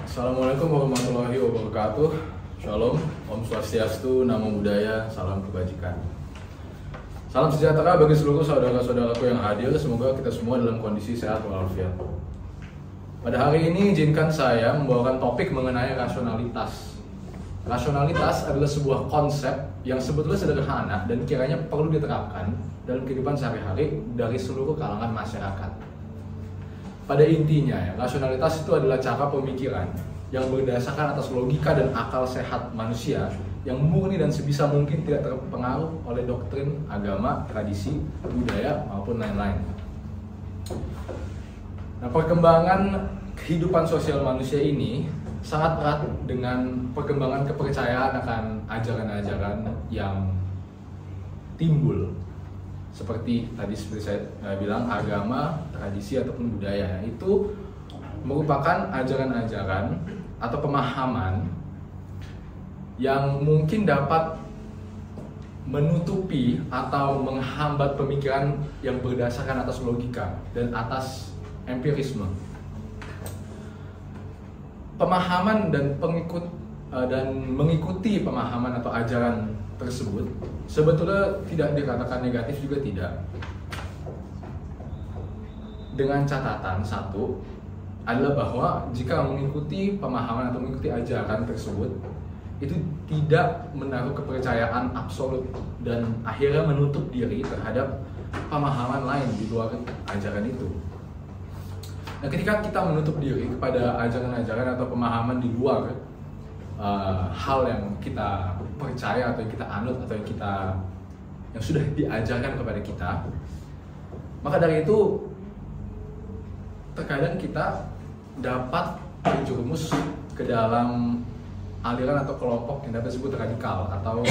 Assalamualaikum warahmatullahi wabarakatuh. Shalom, Om Swastiastu, Namo Buddhaya, salam kebajikan. Salam sejahtera bagi seluruh saudara-saudaraku yang hadir. Semoga kita semua dalam kondisi sehat walafiat. Pada hari ini izinkan saya membawakan topik mengenai rasionalitas. Rasionalitas adalah sebuah konsep yang sebetulnya sederhana dan kiranya perlu diterapkan dalam kehidupan sehari-hari dari seluruh kalangan masyarakat. Pada intinya, rasionalitas itu adalah cara pemikiran yang berdasarkan atas logika dan akal sehat manusia yang murni dan sebisa mungkin tidak terpengaruh oleh doktrin, agama, tradisi, budaya, maupun lain-lain. Nah, perkembangan kehidupan sosial manusia ini sangat erat dengan perkembangan kepercayaan akan ajaran-ajaran yang timbul. Seperti saya bilang, agama, tradisi, ataupun budaya itu merupakan ajaran-ajaran atau pemahaman yang mungkin dapat menutupi atau menghambat pemikiran yang berdasarkan atas logika dan atas empirisme. Pemahaman dan mengikuti pemahaman atau ajaran tersebut sebetulnya tidak dikatakan negatif juga tidak. Dengan catatan satu adalah bahwa jika mengikuti pemahaman atau mengikuti ajaran tersebut itu tidak menaruh kepercayaan absolut dan akhirnya menutup diri terhadap pemahaman lain di luar ajaran itu. Nah, ketika kita menutup diri kepada ajaran-ajaran atau pemahaman di luar hal yang kita percaya atau yang kita anut atau yang sudah diajarkan kepada kita, maka dari itu terkadang kita dapat terjerumus ke dalam aliran atau kelompok yang dapat disebut radikal atau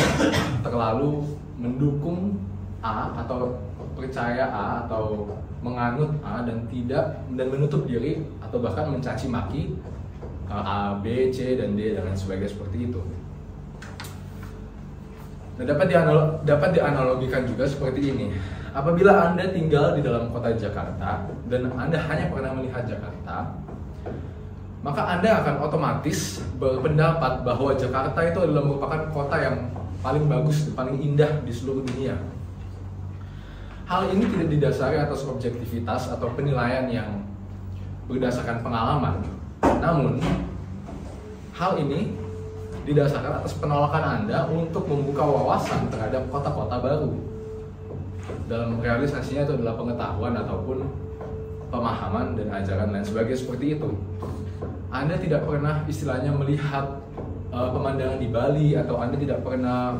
terlalu mendukung A atau percaya A atau menganut A dan menutup diri atau bahkan mencaci maki A, B, C, dan D dan lain sebagainya seperti itu. Nah, dapat dianalogikan juga seperti ini. Apabila Anda tinggal di dalam kota Jakarta dan Anda hanya pernah melihat Jakarta, maka Anda akan otomatis berpendapat bahwa Jakarta itu adalah merupakan kota yang paling bagus, paling indah di seluruh dunia. Hal ini tidak didasari atas objektivitas atau penilaian yang berdasarkan pengalaman. Namun, hal ini didasarkan atas penolakan Anda untuk membuka wawasan terhadap kota-kota baru. Dalam realisasinya itu adalah pengetahuan ataupun pemahaman dan ajaran lain sebagainya seperti itu. Anda tidak pernah istilahnya melihat pemandangan di Bali atau Anda tidak pernah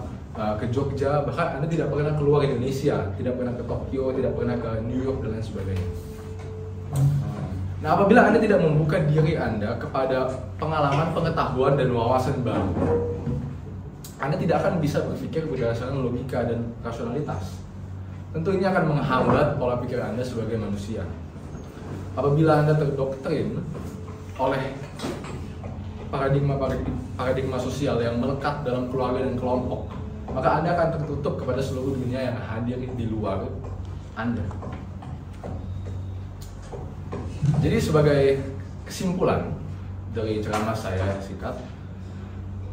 ke Jogja, bahkan Anda tidak pernah keluar Indonesia, tidak pernah ke Tokyo, tidak pernah ke New York dan lain sebagainya. Nah, apabila Anda tidak membuka diri Anda kepada pengalaman, pengetahuan, dan wawasan baru, Anda tidak akan bisa berpikir berdasarkan logika dan rasionalitas. Tentu ini akan menghambat pola pikir Anda sebagai manusia. Apabila Anda terdoktrin oleh paradigma sosial yang melekat dalam keluarga dan kelompok, maka Anda akan tertutup kepada seluruh dunia yang hadir di luar Anda. Jadi sebagai kesimpulan dari ceramah saya singkat,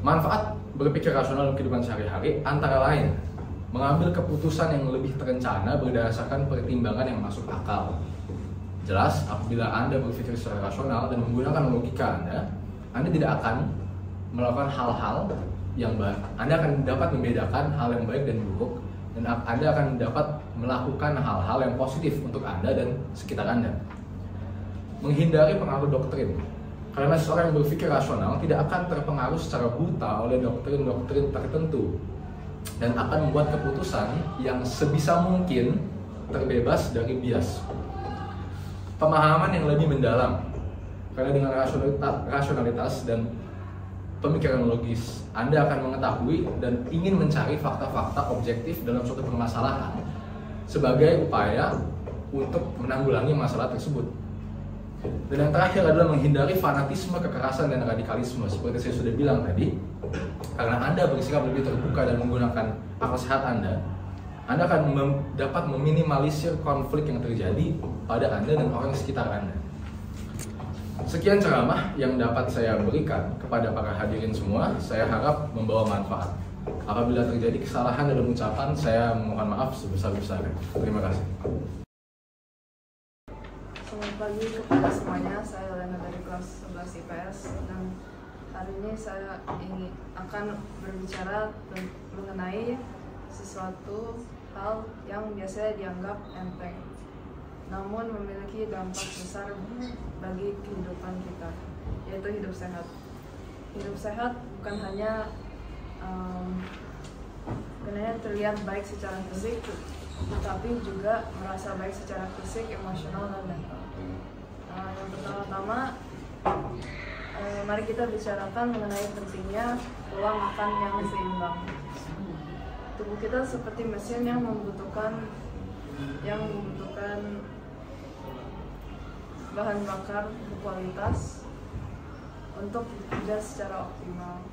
manfaat berpikir rasional dalam kehidupan sehari-hari antara lain mengambil keputusan yang lebih terencana berdasarkan pertimbangan yang masuk akal. Jelas, apabila Anda berpikir secara rasional dan menggunakan logika Anda tidak akan melakukan hal-hal yang baik. Anda akan dapat membedakan hal yang baik dan buruk, dan Anda akan dapat melakukan hal-hal yang positif untuk Anda dan sekitar Anda. Menghindari pengaruh doktrin, karena seseorang yang berpikir rasional tidak akan terpengaruh secara buta oleh doktrin-doktrin tertentu dan akan membuat keputusan yang sebisa mungkin terbebas dari bias. Pemahaman yang lebih mendalam, karena dengan rasionalitas dan pemikiran logis, Anda akan mengetahui dan ingin mencari fakta-fakta objektif dalam suatu permasalahan sebagai upaya untuk menanggulangi masalah tersebut. Dan yang terakhir adalah menghindari fanatisme, kekerasan, dan radikalisme. Seperti saya sudah bilang tadi, karena Anda bersikap lebih terbuka dan menggunakan akal sehat Anda akan dapat meminimalisir konflik yang terjadi pada Anda dan orang sekitar Anda. Sekian ceramah yang dapat saya berikan kepada para hadirin semua. Saya harap membawa manfaat. Apabila terjadi kesalahan dalam ucapan, saya mohon maaf sebesar-besarnya. Terima kasih. Selamat pagi kepada semuanya. Saya Lena dari kelas 11 IPS dan hari ini saya akan berbicara mengenai sesuatu hal yang biasanya dianggap enteng, namun memiliki dampak besar bagi kehidupan kita, yaitu hidup sehat. Hidup sehat bukan hanya terlihat baik secara fisik, tetapi juga merasa baik secara fisik, emosional, dan mental. Yang pertama-tama, mari kita bicarakan mengenai pentingnya pola makan yang seimbang. Tubuh kita seperti mesin yang membutuhkan bahan bakar berkualitas untuk bekerja secara optimal.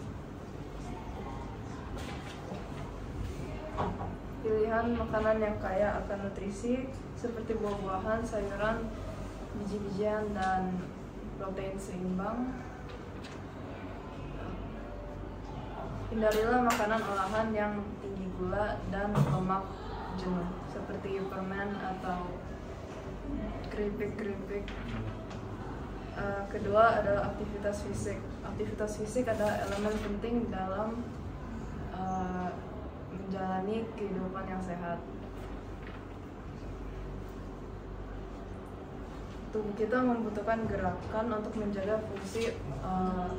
Pilihan makanan yang kaya akan nutrisi seperti buah-buahan, sayuran, biji-bijian, dan protein seimbang. Hindarilah makanan olahan yang tinggi gula dan lemak jenuh seperti permen atau keripik. Kedua adalah aktivitas fisik. Aktivitas fisik adalah elemen penting dalam menjalani kehidupan yang sehat. Tubuh kita membutuhkan gerakan untuk menjaga fungsi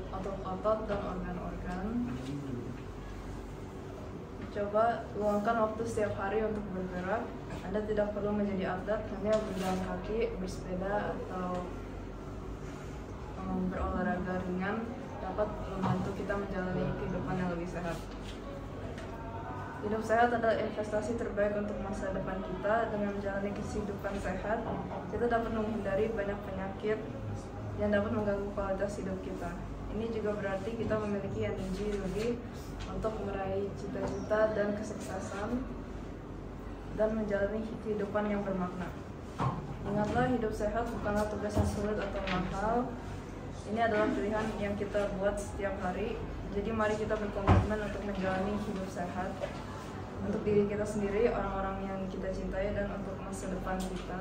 otot-otot dan organ-organ. Coba luangkan waktu setiap hari untuk bergerak. Anda tidak perlu menjadi atlet, hanya berjalan kaki, bersepeda, atau berolahraga ringan dapat membantu kita menjalani kehidupan yang lebih sehat. Hidup sehat adalah investasi terbaik untuk masa depan kita. Dengan menjalani kehidupan sehat, kita dapat menghindari banyak penyakit yang dapat mengganggu kualitas hidup kita. Ini juga berarti kita memiliki energi lebih untuk meraih cita-cita dan kesuksesan dan menjalani kehidupan yang bermakna. Ingatlah, hidup sehat bukanlah tugas yang sulit atau mahal. Ini adalah pilihan yang kita buat setiap hari. Jadi mari kita berkomitmen untuk menjalani hidup sehat untuk diri kita sendiri, orang-orang yang kita cintai, dan untuk masa depan kita.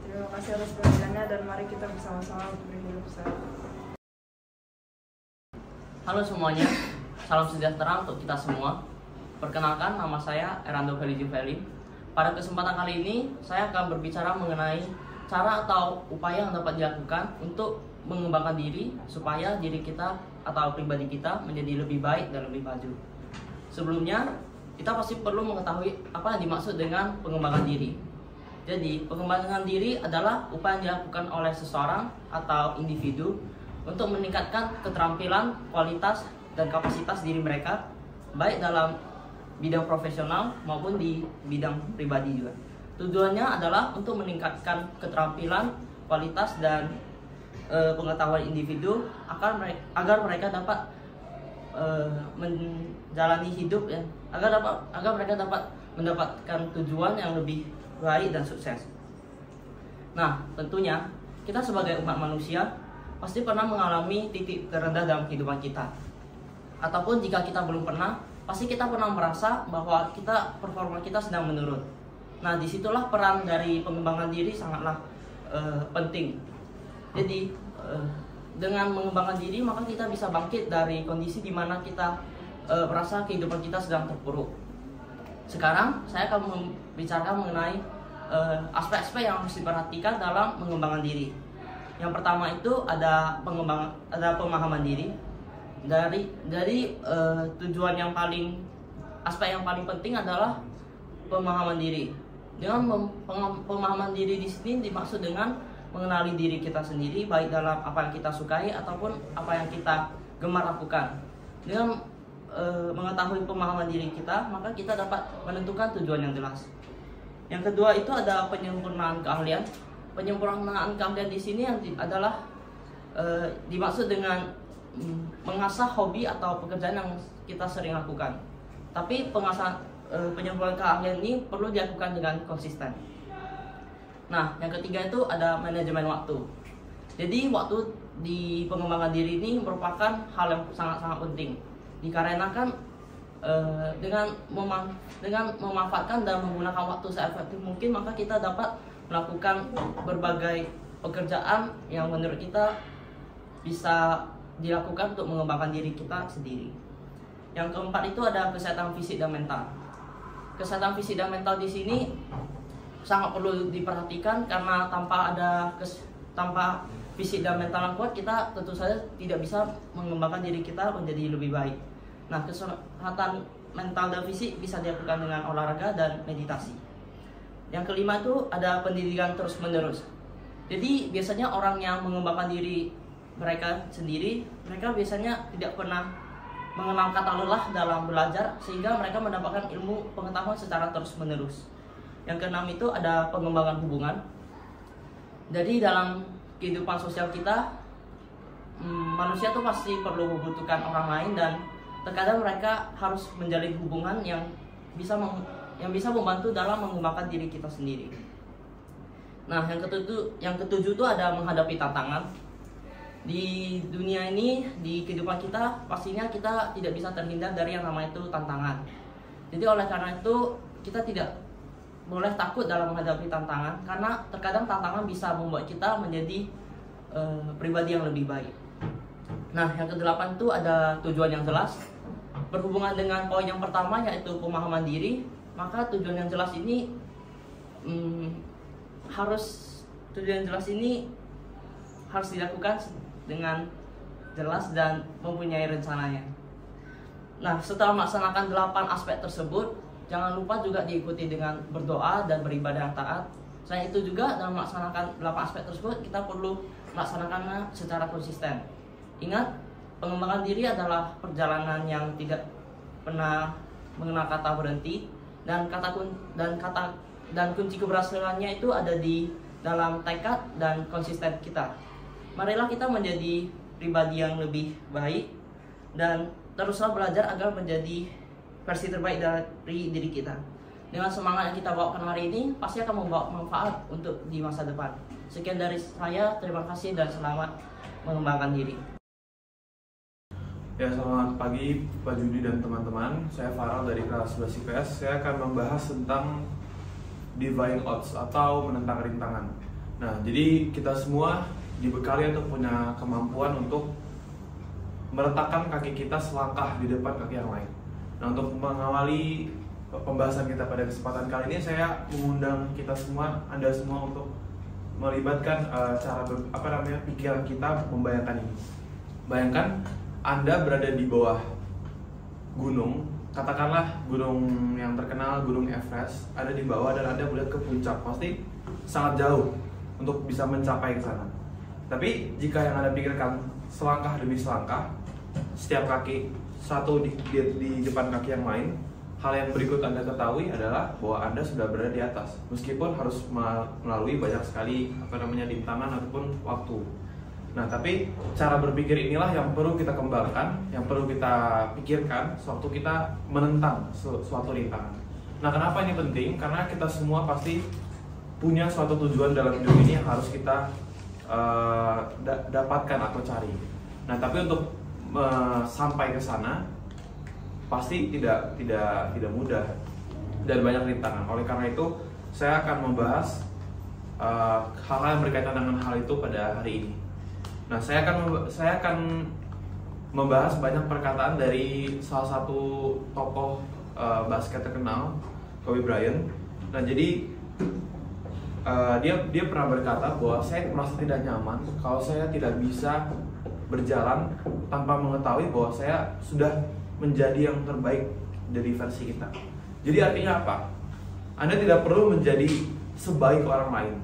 Terima kasih atas perhatiannya dan mari kita bersama-sama berhidup sehat. Halo semuanya, salam sejahtera untuk kita semua. Perkenalkan, nama saya Erando Feli Juveli. Pada kesempatan kali ini, saya akan berbicara mengenai cara atau upaya yang dapat dilakukan untuk mengembangkan diri supaya diri kita atau pribadi kita menjadi lebih baik dan lebih maju. Sebelumnya, kita pasti perlu mengetahui apa yang dimaksud dengan pengembangan diri. Jadi, pengembangan diri adalah upaya yang dilakukan oleh seseorang atau individu untuk meningkatkan keterampilan, kualitas, dan kapasitas diri mereka, baik dalam bidang profesional maupun di bidang pribadi juga. Tujuannya adalah untuk meningkatkan keterampilan, kualitas, dan pengetahuan individu agar mereka dapat menjalani hidup ya, agar mereka dapat mendapatkan tujuan yang lebih baik dan sukses. Nah, tentunya kita sebagai umat manusia pasti pernah mengalami titik terendah dalam kehidupan kita. Ataupun jika kita belum pernah, pasti kita pernah merasa bahwa performa kita sedang menurun. Nah, disitulah peran dari pengembangan diri sangatlah penting. Jadi, dengan mengembangkan diri, maka kita bisa bangkit dari kondisi di mana kita merasa kehidupan kita sedang terpuruk. Sekarang, saya akan membicarakan mengenai aspek-aspek yang harus diperhatikan dalam mengembangkan diri. Yang pertama itu ada pemahaman diri. Dari tujuan yang aspek yang paling penting adalah pemahaman diri. Dengan pemahaman diri di sini dimaksud dengan mengenali diri kita sendiri, baik dalam apa yang kita sukai ataupun apa yang kita gemar lakukan. Dengan mengetahui pemahaman diri kita, maka kita dapat menentukan tujuan yang jelas. Yang kedua itu ada penyempurnaan keahlian. Penyempurnaan keahlian di sini adalah dimaksud dengan mengasah hobi atau pekerjaan yang kita sering lakukan. Tapi penyempurnaan keahlian ini perlu dilakukan dengan konsisten. Nah, yang ketiga itu ada manajemen waktu. Jadi waktu di pengembangan diri ini merupakan hal yang sangat-sangat penting, dikarenakan dengan memanfaatkan dan menggunakan waktu seefektif mungkin, maka kita dapat melakukan berbagai pekerjaan yang menurut kita bisa dilakukan untuk mengembangkan diri kita sendiri. Yang keempat itu ada kesehatan fisik dan mental. Kesehatan fisik dan mental di sini sangat perlu diperhatikan, karena tanpa fisik dan mental yang kuat, kita tentu saja tidak bisa mengembangkan diri kita menjadi lebih baik. Nah, kesehatan mental dan fisik bisa dilakukan dengan olahraga dan meditasi. Yang kelima itu ada pendidikan terus-menerus. Jadi biasanya orang yang mengembangkan diri mereka sendiri, mereka biasanya tidak pernah mengenal kata lelah dalam belajar, sehingga mereka mendapatkan ilmu pengetahuan secara terus-menerus. Yang keenam itu ada pengembangan hubungan. Jadi dalam kehidupan sosial kita, manusia tuh pasti perlu membutuhkan orang lain, dan terkadang mereka harus menjalin hubungan yang bisa membantu dalam mengembangkan diri kita sendiri. Nah, yang ketujuh itu ada menghadapi tantangan. Di dunia ini, di kehidupan kita, pastinya kita tidak bisa terhindar dari yang namanya itu tantangan. Jadi oleh karena itu, kita tidak boleh takut dalam menghadapi tantangan, karena terkadang tantangan bisa membuat kita menjadi pribadi yang lebih baik. Nah, yang kedelapan itu ada tujuan yang jelas. Berhubungan dengan poin yang pertama, yaitu pemahaman diri, maka tujuan yang jelas ini harus dilakukan dengan jelas dan mempunyai rencananya. Nah, setelah melaksanakan 8 aspek tersebut, jangan lupa juga diikuti dengan berdoa dan beribadah yang taat. Selain itu juga dalam melaksanakan 8 aspek tersebut, kita perlu melaksanakannya secara konsisten. Ingat, pengembangan diri adalah perjalanan yang tidak pernah mengenal kata berhenti, dan kunci keberhasilannya itu ada di dalam tekad dan konsisten kita. Marilah kita menjadi pribadi yang lebih baik, dan teruslah belajar agar menjadi versi terbaik dari diri kita. Dengan semangat yang kita bawakan hari ini, pasti akan membawa manfaat untuk di masa depan. Sekian dari saya, terima kasih dan selamat mengembangkan diri. Ya, selamat pagi Pak Judi dan teman-teman. Saya Farel dari kelas 11 IPS. Saya akan membahas tentang defying odds atau menentang rintangan. Nah, jadi kita semua dibekali untuk punya kemampuan untuk meletakkan kaki kita selangkah di depan kaki yang lain. Nah, untuk mengawali pembahasan kita pada kesempatan kali ini, saya mengundang kita semua, Anda semua, untuk melibatkan pikiran kita membayangkan ini. Bayangkan Anda berada di bawah gunung, katakanlah gunung yang terkenal, Gunung Everest, ada di bawah dan Anda melihat ke puncak, pasti sangat jauh untuk bisa mencapai ke sana. Tapi jika yang Anda pikirkan selangkah demi selangkah, setiap kaki satu di depan kaki yang lain, hal yang berikut Anda ketahui adalah bahwa Anda sudah berada di atas, meskipun harus melalui banyak sekali rintangan ataupun waktu. Nah, tapi cara berpikir inilah yang perlu kita kembangkan, yang perlu kita pikirkan sewaktu kita menentang suatu rintangan. Nah, kenapa ini penting? Karena kita semua pasti punya suatu tujuan dalam hidup ini yang harus kita dapatkan atau cari. Nah, tapi untuk sampai ke sana pasti tidak mudah dan banyak rintangan. Oleh karena itu, saya akan membahas hal-hal yang berkaitan dengan hal itu pada hari ini. Nah, saya akan membahas banyak perkataan dari salah satu tokoh basket terkenal, Kobe Bryant. Nah, jadi dia pernah berkata bahwa saya merasa tidak nyaman kalau saya tidak bisa berjalan tanpa mengetahui bahwa saya sudah menjadi yang terbaik dari versi kita. Jadi artinya apa? Anda tidak perlu menjadi sebaik orang lain.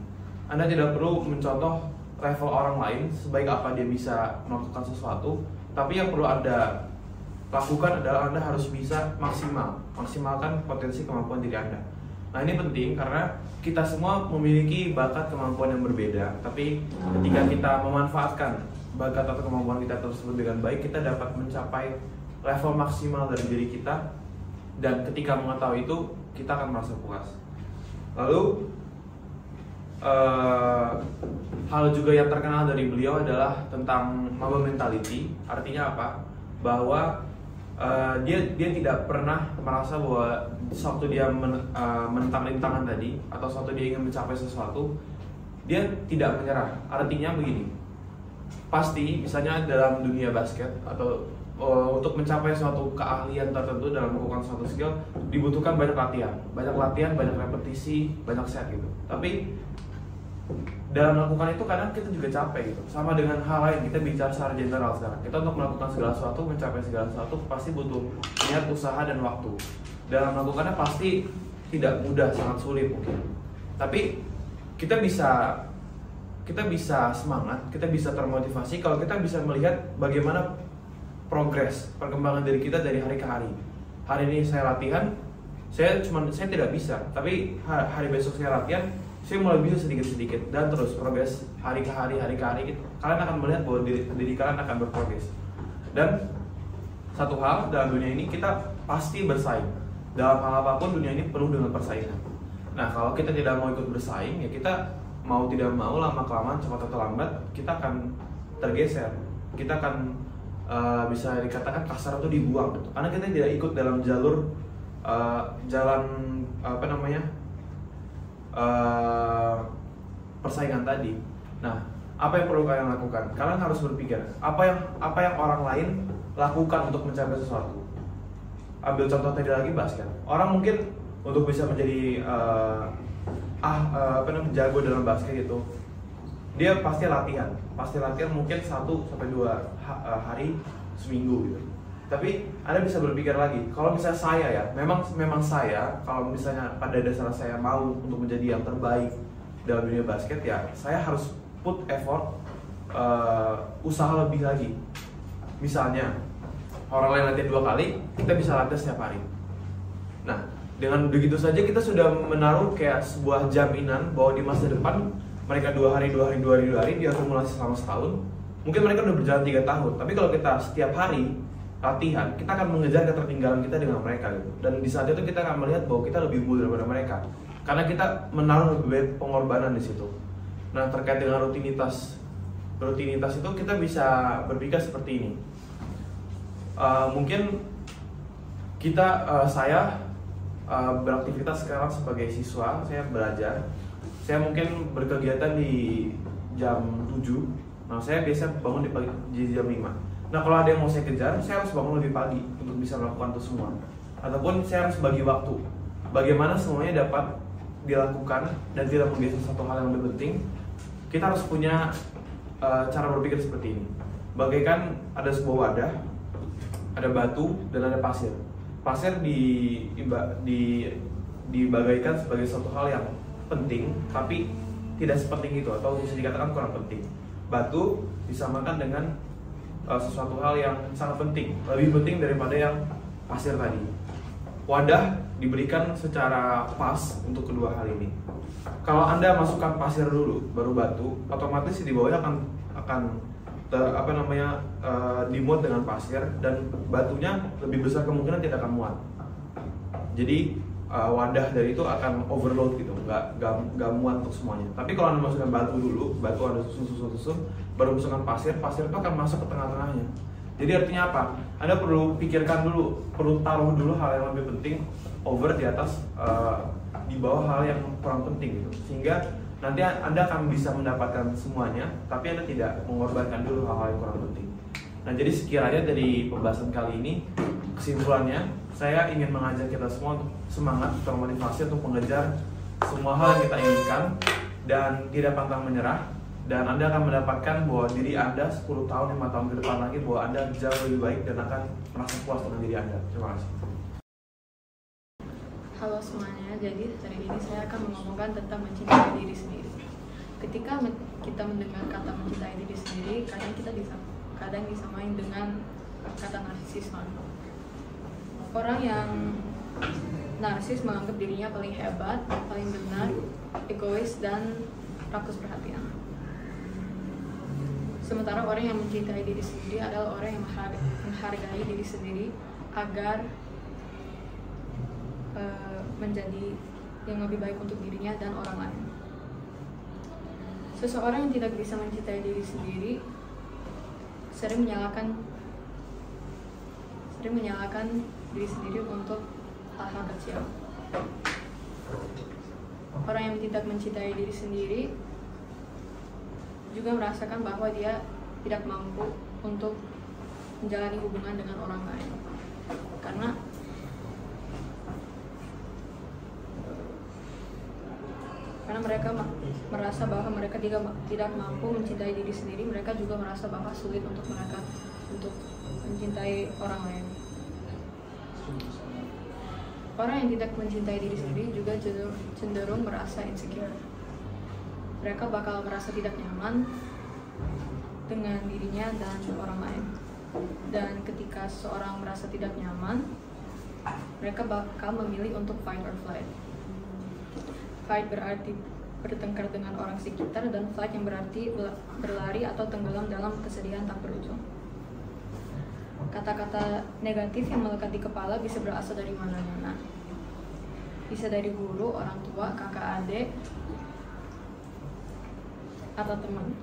Anda tidak perlu mencontoh level orang lain sebaik apa dia bisa melakukan sesuatu. Tapi yang perlu Anda lakukan adalah Anda harus bisa maksimalkan potensi kemampuan diri Anda. Nah, ini penting karena kita semua memiliki bakat kemampuan yang berbeda. Tapi ketika kita memanfaatkan bakat atau kemampuan kita tersebut dengan baik, kita dapat mencapai level maksimal dari diri kita, dan ketika mengetahui itu, kita akan merasa puas. Lalu hal juga yang terkenal dari beliau adalah tentang Mamba mentality. Artinya apa? Bahwa dia tidak pernah merasa bahwa sewaktu dia menentang rintangan tadi atau sewaktu dia ingin mencapai sesuatu, dia tidak menyerah. Artinya begini, pasti misalnya dalam dunia basket atau untuk mencapai suatu keahlian tertentu dalam melakukan suatu skill dibutuhkan banyak latihan, banyak repetisi, banyak set gitu. Tapi dalam melakukan itu kadang kita juga capek gitu. Sama dengan hal lain, kita bicara secara general sekarang. Kita untuk melakukan segala sesuatu, mencapai segala sesuatu pasti butuh niat, usaha, dan waktu. Dalam melakukannya pasti tidak mudah, sangat sulit mungkin. Tapi kita bisa semangat, kita bisa termotivasi kalau kita bisa melihat bagaimana progres perkembangan diri kita dari hari ke hari. Hari ini saya latihan, saya tidak bisa, tapi hari besok saya latihan, saya mulai bisa sedikit-sedikit dan terus progres hari ke hari gitu. Kalian akan melihat bahwa diri kalian akan berprogres. Dan satu hal dalam dunia ini, kita pasti bersaing. Dalam hal apapun dunia ini penuh dengan persaingan. Nah, kalau kita tidak mau ikut bersaing, ya kita mau tidak mau lama-kelamaan, cepat atau lambat kita akan tergeser. Kita akan bisa dikatakan kasar atau dibuang gitu. Karena kita tidak ikut dalam jalan persaingan tadi. Nah, apa yang perlu kalian lakukan? Kalian harus berpikir apa yang orang lain lakukan untuk mencapai sesuatu. Ambil contoh tadi lagi basket. Orang mungkin untuk bisa menjadi jago dalam basket gitu, dia pasti latihan mungkin 1-2 hari seminggu gitu. Tapi Anda bisa berpikir lagi, kalau misalnya saya ya, memang saya, kalau misalnya pada dasar saya mau untuk menjadi yang terbaik dalam dunia basket, ya saya harus put effort, usaha lebih lagi. Misalnya orang lain latihan 2 kali, kita bisa latihan setiap hari. Nah, dengan begitu saja kita sudah menaruh kayak sebuah jaminan bahwa di masa depan mereka 2 hari diakumulasi selama setahun, mungkin mereka udah berjalan 3 tahun. Tapi kalau kita setiap hari latihan, kita akan mengejar ketertinggalan kita dengan mereka gitu. Dan di saat itu kita akan melihat bahwa kita lebih unggul daripada mereka, karena kita menaruh lebih banyak pengorbanan di situ. Nah, terkait dengan rutinitas itu kita bisa berpikir seperti ini. Mungkin saya beraktivitas sekarang sebagai siswa, saya belajar. Saya mungkin berkegiatan di jam 7. Nah, saya biasa bangun di jam 5. Nah, kalau ada yang mau saya kejar, saya harus bangun lebih pagi untuk bisa melakukan itu semua. Ataupun saya harus bagi waktu. Bagaimana semuanya dapat dilakukan dan tidak menggeser satu hal yang lebih penting. Kita harus punya cara berpikir seperti ini. Bagaikan ada sebuah wadah, ada batu dan ada pasir. Pasir dibagaikan sebagai suatu hal yang penting, tapi tidak sepenting itu, atau bisa dikatakan kurang penting. Batu disamakan dengan sesuatu hal yang sangat penting, lebih penting daripada yang pasir tadi. Wadah diberikan secara pas untuk kedua hal ini. Kalau Anda masukkan pasir dulu, baru batu, otomatis di bawahnya akan dimuat dengan pasir, dan batunya lebih besar kemungkinan tidak akan muat. Jadi wadah dari itu akan overload gitu, nggak muat untuk semuanya. Tapi kalau Anda masukkan batu dulu, batu Anda susun, baru masukkan pasir itu akan masuk ke tengah-tengahnya. Jadi artinya apa? Anda perlu pikirkan dulu, perlu taruh dulu hal yang lebih penting over di atas, di bawah hal yang kurang penting gitu. Sehingga nanti Anda akan bisa mendapatkan semuanya, tapi Anda tidak mengorbankan dulu hal-hal yang kurang penting. Nah, jadi sekiranya dari pembahasan kali ini, kesimpulannya, saya ingin mengajak kita semua untuk semangat, termotivasi untuk mengejar semua hal yang kita inginkan dan tidak pantang menyerah. Dan Anda akan mendapatkan bahwa diri Anda 10 tahun, 5 tahun ke depan lagi, bahwa Anda jauh lebih baik dan akan merasa puas dengan diri Anda. Terima kasih. Halo semuanya, jadi hari ini saya akan mengomongkan tentang mencintai diri sendiri. Ketika kita mendengar kata mencintai diri sendiri, kadang disamain dengan kata narsisme. Orang yang narsis menganggap dirinya paling hebat, paling benar, egois, dan rakus perhatian. Sementara orang yang mencintai diri sendiri adalah orang yang menghargai diri sendiri agar menjadi yang lebih baik untuk dirinya dan orang lain. Seseorang yang tidak bisa mencintai diri sendiri sering menyalahkan diri sendiri untuk hal-hal kecil. Orang yang tidak mencintai diri sendiri juga merasakan bahwa dia tidak mampu untuk menjalani hubungan dengan orang lain, karena mereka merasa bahwa mereka tidak mampu mencintai diri sendiri. Mereka juga merasa bahwa sulit untuk mereka untuk mencintai orang lain. Orang yang tidak mencintai diri sendiri juga cenderung merasa insecure. Mereka bakal merasa tidak nyaman dengan dirinya dan orang lain. Dan ketika seorang merasa tidak nyaman, mereka bakal memilih untuk fight or flight. Fight berarti bertengkar dengan orang sekitar, dan flight yang berarti berlari atau tenggelam dalam kesedihan tak berujung. Kata-kata negatif yang melekat di kepala bisa berasal dari mana-mana. Bisa dari guru, orang tua, kakak adik, atau teman.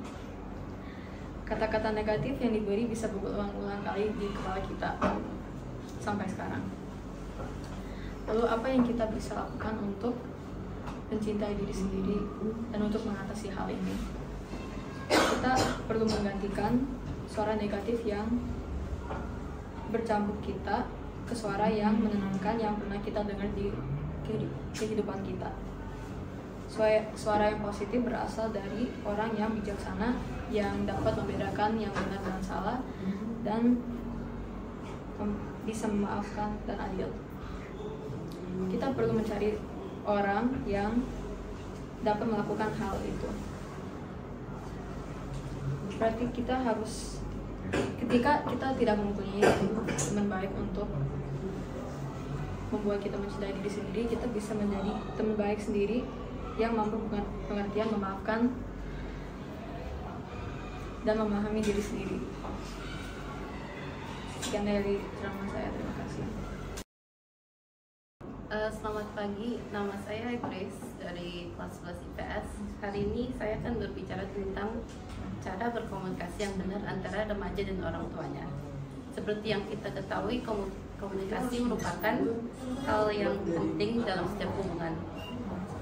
Kata-kata negatif yang diberi bisa berulang-ulang kali di kepala kita sampai sekarang. Lalu apa yang kita bisa lakukan untuk mencintai diri sendiri dan untuk mengatasi hal ini? Kita perlu menggantikan suara negatif yang bercampur kita ke suara yang menenangkan yang pernah kita dengar di kehidupan kita. Suara yang positif berasal dari orang yang bijaksana, yang dapat membedakan yang benar dan salah, dan bisa memaafkan dan adil. Kita perlu mencari orang yang dapat melakukan hal itu. Berarti kita harus, ketika kita tidak mempunyai teman baik untuk membuat kita mencintai diri sendiri, kita bisa menjadi teman baik sendiri yang mampu pengertian, memaafkan, dan memahami diri sendiri. Sekian dari ceramah saya, terima kasih. Selamat pagi, nama saya Grace dari kelas 11 IPS. Hari ini saya akan berbicara tentang cara berkomunikasi yang benar antara remaja dan orang tuanya. Seperti yang kita ketahui, komunikasi merupakan hal yang penting dalam setiap hubungan.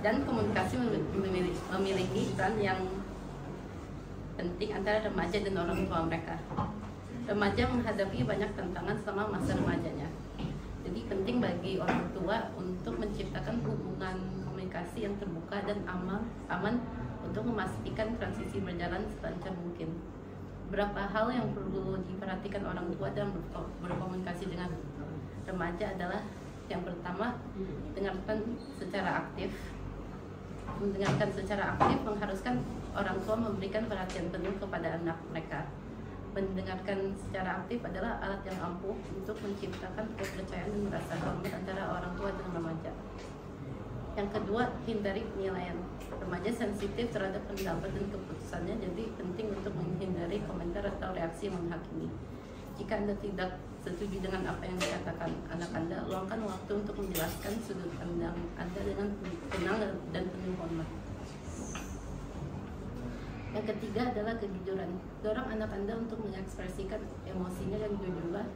Dan komunikasi memiliki peran yang penting antara remaja dan orang tua mereka. Remaja menghadapi banyak tantangan selama masa remajanya. Jadi penting bagi orang tua untuk menciptakan hubungan komunikasi yang terbuka dan aman untuk memastikan transisi berjalan selancar mungkin. Beberapa hal yang perlu diperhatikan orang tua dalam berkomunikasi dengan remaja adalah yang pertama, dengarkan secara aktif. Mendengarkan secara aktif mengharuskan orang tua memberikan perhatian penuh kepada anak mereka. Mendengarkan secara aktif adalah alat yang ampuh untuk menciptakan kepercayaan dan rasa hormat antara orang tua dan remaja. Yang kedua, hindari penilaian. Remaja sensitif terhadap pendapat dan keputusannya, jadi penting untuk menghindari komentar atau reaksi menghakimi. Jika Anda tidak setuju dengan apa yang dikatakan anak Anda, luangkan waktu untuk menjelaskan sudut pandang Anda dengan tenang dan penuh hormat. Yang ketiga adalah kejujuran. Dorong anak Anda untuk mengekspresikan emosinya dan jujurlah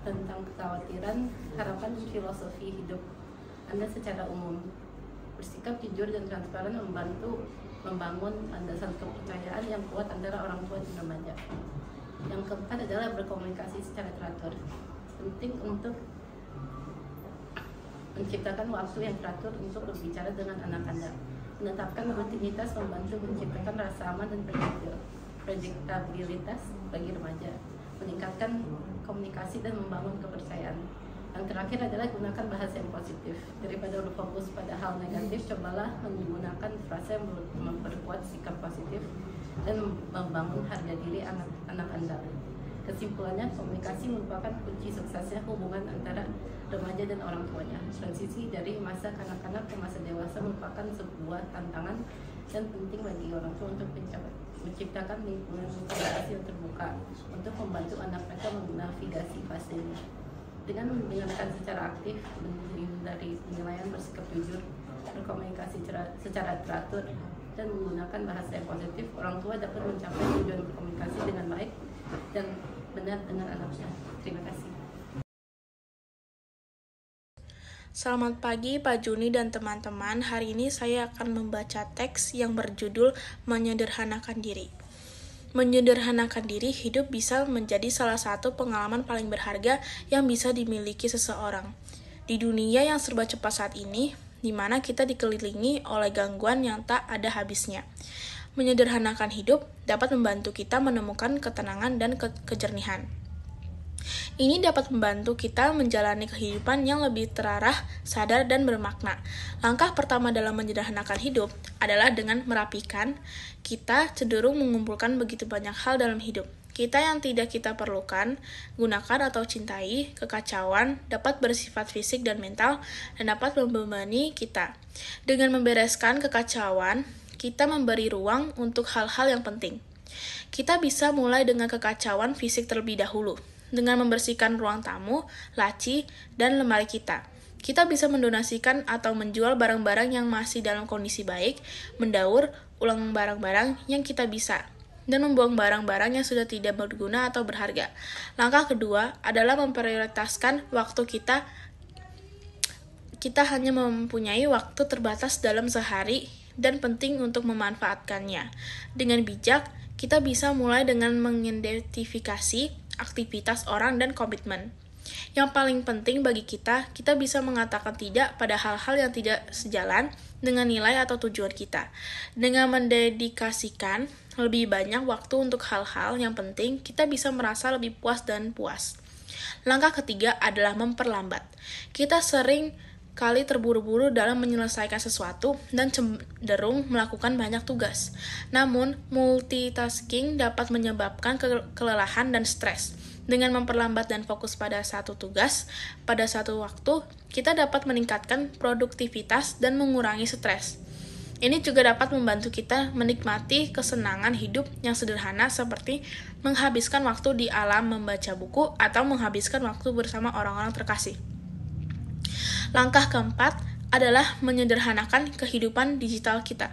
tentang kekhawatiran, harapan, dan filosofi hidup Anda secara umum. Bersikap jujur dan transparan membantu membangun landasan kepercayaan yang kuat antara orang tua dan remaja. Yang keempat adalah berkomunikasi secara teratur. Penting untuk menciptakan waktu yang teratur untuk berbicara dengan anak Anda. Menetapkan rutinitas membantu menciptakan rasa aman dan predictabilitas bagi remaja. Meningkatkan komunikasi dan membangun kepercayaan. Yang terakhir adalah gunakan bahasa yang positif. Daripada berfokus pada hal negatif, cobalah menggunakan frasa yang memperkuat sikap positif dan membangun harga diri anak Anda. Kesimpulannya, komunikasi merupakan kunci suksesnya hubungan antara remaja dan orang tuanya. Transisi dari masa kanak-kanak ke masa dewasa merupakan sebuah tantangan dan penting bagi orang tua untuk menciptakan lingkungan komunikasi yang terbuka untuk membantu anak mereka menavigasi fase ini. Dengan mendengarkan secara aktif, menghindari penilaian, bersikap jujur, berkomunikasi secara teratur, dan menggunakan bahasa yang positif, orang tua dapat mencapai tujuan berkomunikasi dengan baik dan benar dengan anaknya. Terima kasih. Selamat pagi Pak Juni dan teman-teman. Hari ini saya akan membaca teks yang berjudul Menyederhanakan Diri. Menyederhanakan diri hidup bisa menjadi salah satu pengalaman paling berharga yang bisa dimiliki seseorang. Di dunia yang serba cepat saat ini, di mana kita dikelilingi oleh gangguan yang tak ada habisnya. Menyederhanakan hidup dapat membantu kita menemukan ketenangan dan kejernihan. Ini dapat membantu kita menjalani kehidupan yang lebih terarah, sadar, dan bermakna. Langkah pertama dalam menyederhanakan hidup adalah dengan merapikan. Kita cenderung mengumpulkan begitu banyak hal dalam hidup. Kita yang tidak kita perlukan, gunakan atau cintai, kekacauan, dapat bersifat fisik dan mental, dan dapat membebani kita. Dengan membereskan kekacauan, kita memberi ruang untuk hal-hal yang penting. Kita bisa mulai dengan kekacauan fisik terlebih dahulu, dengan membersihkan ruang tamu, laci, dan lemari kita. Kita bisa mendonasikan atau menjual barang-barang yang masih dalam kondisi baik, mendaur ulang barang-barang yang kita bisa, dan membuang barang-barang yang sudah tidak berguna atau berharga. Langkah kedua adalah memprioritaskan waktu kita. Kita hanya mempunyai waktu terbatas dalam sehari dan penting untuk memanfaatkannya. Dengan bijak, kita bisa mulai dengan mengidentifikasi aktivitas orang dan komitmen. Yang paling penting bagi kita bisa mengatakan tidak pada hal-hal yang tidak sejalan dengan nilai atau tujuan kita. Dengan mendedikasikan lebih banyak waktu untuk hal-hal yang penting, kita bisa merasa lebih puas dan puas. Langkah ketiga adalah memperlambat. Kita sering kali terburu-buru dalam menyelesaikan sesuatu dan cenderung melakukan banyak tugas. Namun, multitasking dapat menyebabkan kelelahan dan stres. Dengan memperlambat dan fokus pada satu tugas, pada satu waktu, kita dapat meningkatkan produktivitas dan mengurangi stres. Ini juga dapat membantu kita menikmati kesenangan hidup yang sederhana seperti menghabiskan waktu di alam membaca buku atau menghabiskan waktu bersama orang-orang terkasih. Langkah keempat adalah menyederhanakan kehidupan digital kita.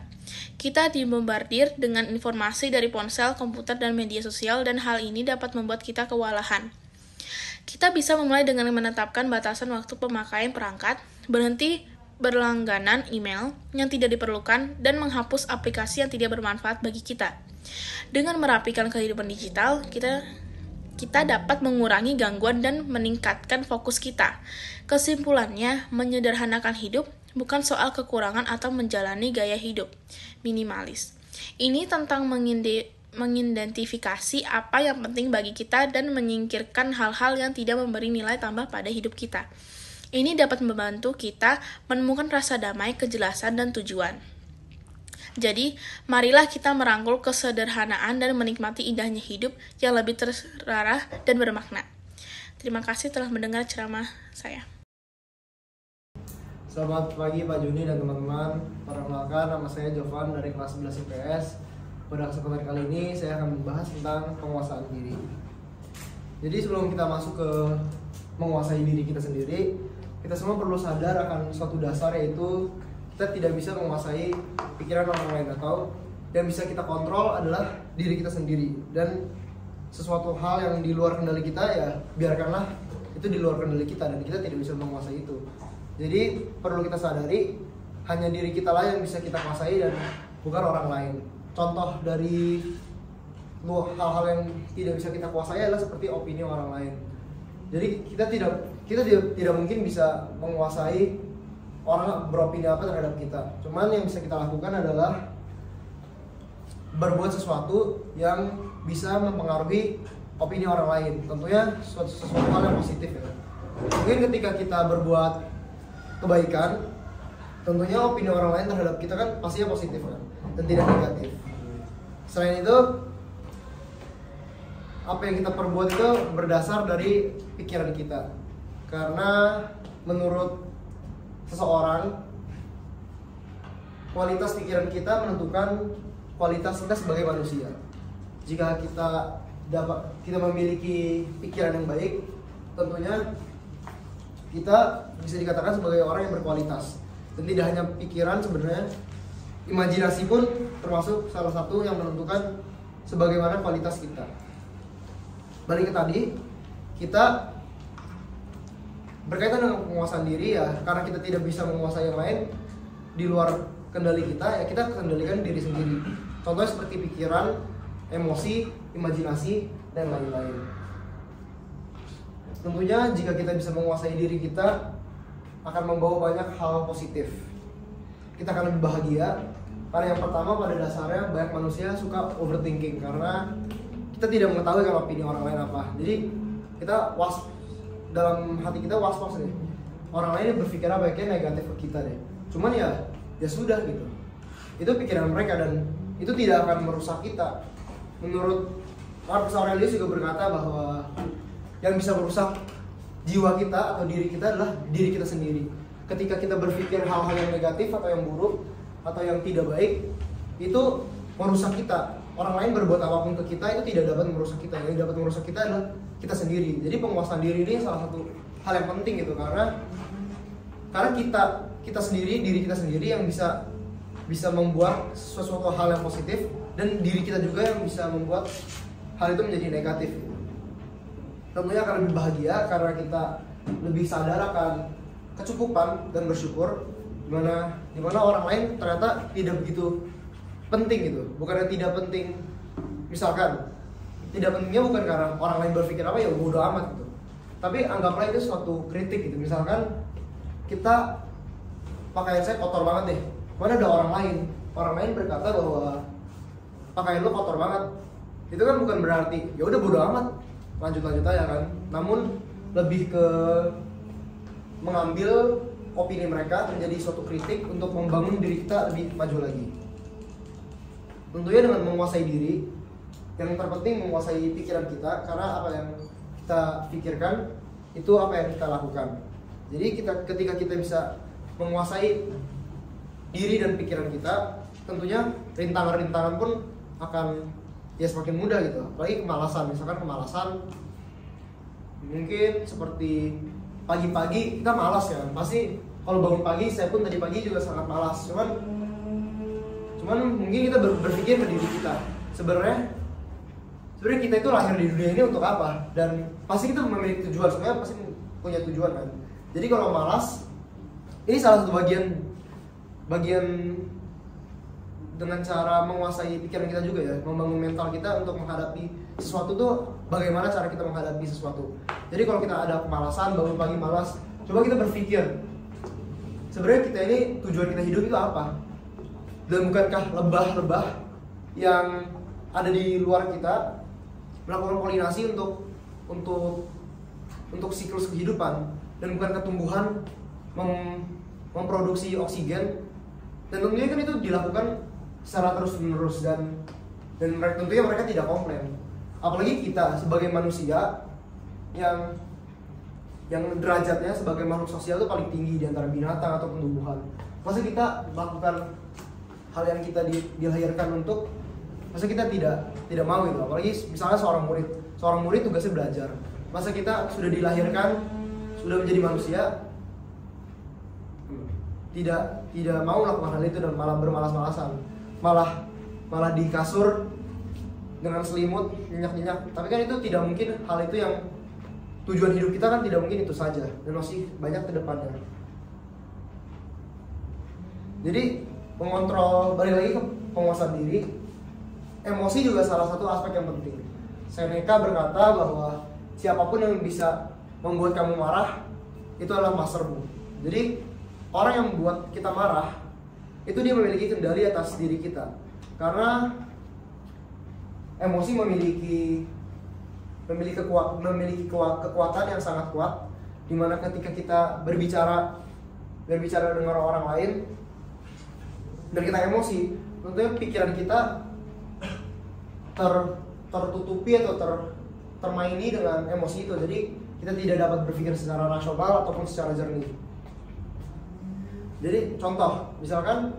Kita dibombardir dengan informasi dari ponsel, komputer, dan media sosial, dan hal ini dapat membuat kita kewalahan. Kita bisa memulai dengan menetapkan batasan waktu pemakaian perangkat, berhenti berlangganan email yang tidak diperlukan, dan menghapus aplikasi yang tidak bermanfaat bagi kita. Dengan merapikan kehidupan digital, kita dapat mengurangi gangguan dan meningkatkan fokus kita. Kesimpulannya, menyederhanakan hidup bukan soal kekurangan atau menjalani gaya hidup minimalis. Ini tentang mengidentifikasi apa yang penting bagi kita dan menyingkirkan hal-hal yang tidak memberi nilai tambah pada hidup kita. Ini dapat membantu kita menemukan rasa damai, kejelasan, dan tujuan. Jadi, marilah kita merangkul kesederhanaan dan menikmati indahnya hidup yang lebih terarah dan bermakna. Terima kasih telah mendengar ceramah saya. Selamat pagi Pak Juni dan teman-teman. Perkenalkan, nama saya Jovan dari kelas 11 IPS. Pada kesempatan kali ini saya akan membahas tentang penguasaan diri. Jadi sebelum kita masuk ke menguasai diri kita sendiri, kita semua perlu sadar akan suatu dasar, yaitu kita tidak bisa menguasai pikiran orang lain, atau yang bisa kita kontrol adalah diri kita sendiri. Dan sesuatu hal yang di luar kendali kita, ya biarkanlah itu di luar kendali kita, dan kita tidak bisa menguasai itu. Jadi perlu kita sadari, hanya diri kita lah yang bisa kita kuasai dan bukan orang lain. Contoh dari hal-hal yang tidak bisa kita kuasai adalah seperti opini orang lain. Jadi kita tidak mungkin bisa menguasai orang beropini apa terhadap kita. Cuman yang bisa kita lakukan adalah berbuat sesuatu yang bisa mempengaruhi opini orang lain. Tentunya sesuatu hal yang positif ya. Mungkin ketika kita berbuat kebaikan, tentunya opini orang lain terhadap kita kan pastinya positif kan, dan tidak negatif. Selain itu, apa yang kita perbuat itu berdasar dari pikiran kita. Karena menurut seseorang, kualitas pikiran kita menentukan kualitas kita sebagai manusia. Jika kita memiliki pikiran yang baik, tentunya kita bisa dikatakan sebagai orang yang berkualitas. Dan tidak hanya pikiran sebenarnya, imajinasi pun termasuk salah satu yang menentukan sebagaimana kualitas kita. Balik ke tadi, kita berkaitan dengan penguasaan diri ya, karena kita tidak bisa menguasai yang lain di luar kendali kita, ya kita kendalikan diri sendiri. Contohnya seperti pikiran, emosi, imajinasi, dan lain-lain. Tentunya jika kita bisa menguasai diri kita, akan membawa banyak hal positif. Kita akan lebih bahagia, karena yang pertama pada dasarnya banyak manusia suka overthinking, karena kita tidak mengetahui kan opini orang lain apa. Jadi kita dalam hati kita was-was nih, orang lain berpikir apa kayaknya negatif ke kita deh. Cuman ya sudah gitu, itu pikiran mereka dan itu tidak akan merusak kita. Menurut Marcus Aurelius juga berkata bahwa yang bisa merusak jiwa kita atau diri kita adalah diri kita sendiri. Ketika kita berpikir hal-hal yang negatif atau yang buruk atau yang tidak baik, itu merusak kita. Orang lain berbuat apapun ke kita itu tidak dapat merusak kita. Yang dapat merusak kita adalah kita sendiri. Jadi penguasaan diri ini salah satu hal yang penting gitu, karena kita sendiri, diri kita sendiri yang bisa membuat sesuatu hal yang positif, dan diri kita juga yang bisa membuat hal itu menjadi negatif. Tentunya akan lebih bahagia karena kita lebih sadar akan kecukupan dan bersyukur, dimana orang lain ternyata tidak begitu penting gitu. Bukannya tidak penting, misalkan tidak pentingnya bukan karena orang lain berpikir apa ya bodo amat gitu, tapi anggaplah itu suatu kritik gitu. Misalkan kita pakaian saya kotor banget deh, mana ada orang lain berkata bahwa pakaian lo kotor banget, itu kan bukan berarti ya udah bodo amat, lanjut aja kan. Namun lebih ke mengambil opini mereka menjadi suatu kritik untuk membangun diri kita lebih maju lagi. Tentunya dengan menguasai diri, yang terpenting menguasai pikiran kita, karena apa yang kita pikirkan itu apa yang kita lakukan. Jadi ketika kita bisa menguasai diri dan pikiran kita, tentunya rintangan-rintangan pun akan ya semakin mudah gitu. Apalagi kemalasan, misalkan kemalasan mungkin seperti pagi-pagi kita malas ya, pasti kalau bangun pagi, saya pun tadi pagi juga sangat malas. Cuman mungkin kita berpikir ke diri kita, sebenarnya kita itu lahir di dunia ini untuk apa, dan pasti kita memiliki tujuan, sebenarnya pasti punya tujuan kan. Jadi kalau malas, ini salah satu bagian dengan cara menguasai pikiran kita juga ya, membangun mental kita untuk menghadapi sesuatu tuh bagaimana cara kita menghadapi sesuatu. Jadi kalau kita ada kemalasan, bangun pagi malas, coba kita berpikir sebenarnya kita ini tujuan kita hidup itu apa, dan bukankah lebah-lebah yang ada di luar kita melakukan polinasi untuk siklus kehidupan, dan bukankah tumbuhan memproduksi oksigen, dan tentunya kan itu dilakukan secara terus-menerus dan tentunya mereka tidak komplain. Apalagi kita sebagai manusia yang derajatnya sebagai makhluk sosial itu paling tinggi di antara binatang atau tumbuhan. Masa kita melakukan hal yang kita dilahirkan untuk, masa kita tidak mau itu. Apalagi misalnya seorang murid tugasnya belajar. Masa kita sudah dilahirkan, sudah menjadi manusia, tidak mau melakukan hal itu dan malah bermalas-malasan, malah di kasur dengan selimut nyenyak-nyenyak. Tapi kan itu tidak mungkin, hal itu yang tujuan hidup kita kan tidak mungkin itu saja, dan masih banyak ke depannya. Jadi mengontrol, balik lagi ke penguasaan diri, emosi juga salah satu aspek yang penting. Seneca berkata bahwa siapapun yang bisa membuat kamu marah itu adalah mastermu. Jadi orang yang membuat kita marah itu dia memiliki kendali atas diri kita, karena emosi memiliki kekuatan yang sangat kuat, dimana ketika kita berbicara dengan orang lain dan kita emosi, tentunya pikiran kita tertutupi atau termaini dengan emosi itu. Jadi kita tidak dapat berpikir secara rasional ataupun secara jernih. Jadi contoh, misalkan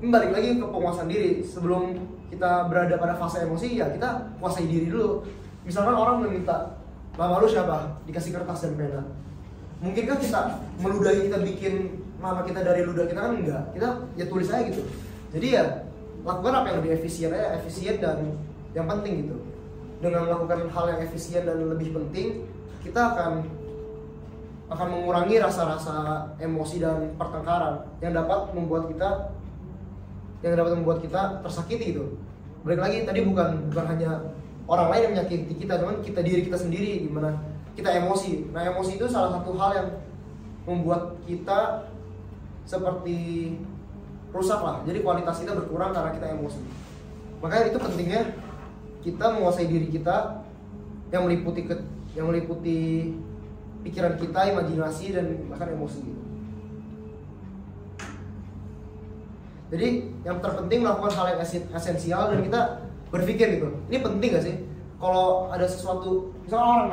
balik lagi ke penguasaan diri, sebelum kita berada pada fase emosi ya kita kuasai diri dulu. Misalkan orang meminta, nama lu siapa? Dikasih kertas dan pena. Mungkinkah kita meludahi, kita bikin nama kita dari ludah kita? Kan enggak, kita ya tulis aja gitu. Jadi ya lakukan apa yang lebih efisien dan yang penting gitu. Dengan melakukan hal yang efisien dan lebih penting, kita akan mengurangi rasa-rasa emosi dan pertengkaran yang dapat membuat kita tersakiti gitu. Balik lagi tadi bukan hanya orang lain yang menyakiti kita, cuman diri kita sendiri, dimana kita emosi. Nah, emosi itu salah satu hal yang membuat kita seperti rusak lah. Jadi kualitas kita berkurang karena kita emosi. Makanya itu pentingnya kita menguasai diri kita yang meliputi pikiran kita, imajinasi, dan bahkan emosi gitu. Jadi yang terpenting melakukan hal yang esensial dan kita berpikir gitu. Ini penting gak sih? Kalau ada sesuatu, misalnya orang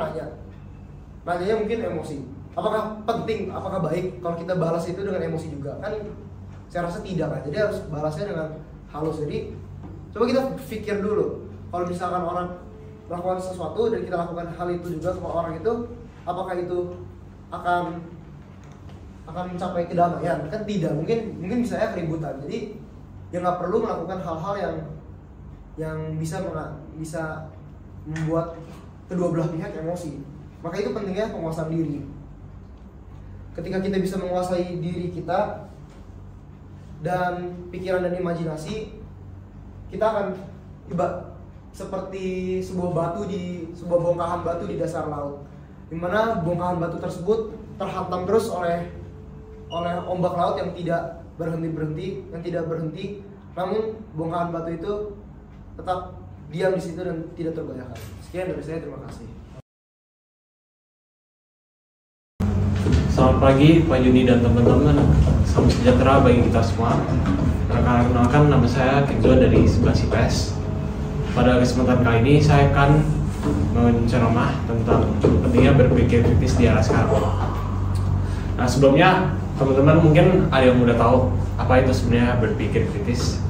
nanyanya mungkin emosi. Apakah penting, apakah baik kalau kita balas itu dengan emosi juga? Kan saya rasa tidak kan. Jadi harus balasnya dengan halus. Jadi coba kita pikir dulu. Kalau misalkan orang melakukan sesuatu dan kita lakukan hal itu juga kepada orang itu, apakah itu akan mencapai kedamaian? Kan tidak, mungkin bisa ya keributan. Jadi ya nggak perlu melakukan hal-hal yang bisa membuat kedua belah pihak emosi. Maka itu pentingnya penguasaan diri. Ketika kita bisa menguasai diri kita dan pikiran dan imajinasi, kita akan seperti sebuah bongkahan batu di dasar laut, dimana bongkahan batu tersebut terhantam terus oleh ombak laut yang tidak berhenti, namun bongkahan batu itu tetap diam di situ dan tidak tergoyahkan. Sekian dari saya, terima kasih. Selamat pagi Pak Juni dan teman-teman. Salam sejahtera bagi kita semua. Perkenalkan, nama saya Kenzo dari 11 IPS. Pada kesempatan kali ini saya akan menceramah tentang pentingnya berpikir kritis di era sekarang. Nah, sebelumnya teman-teman mungkin ada yang udah tahu apa itu sebenarnya berpikir kritis.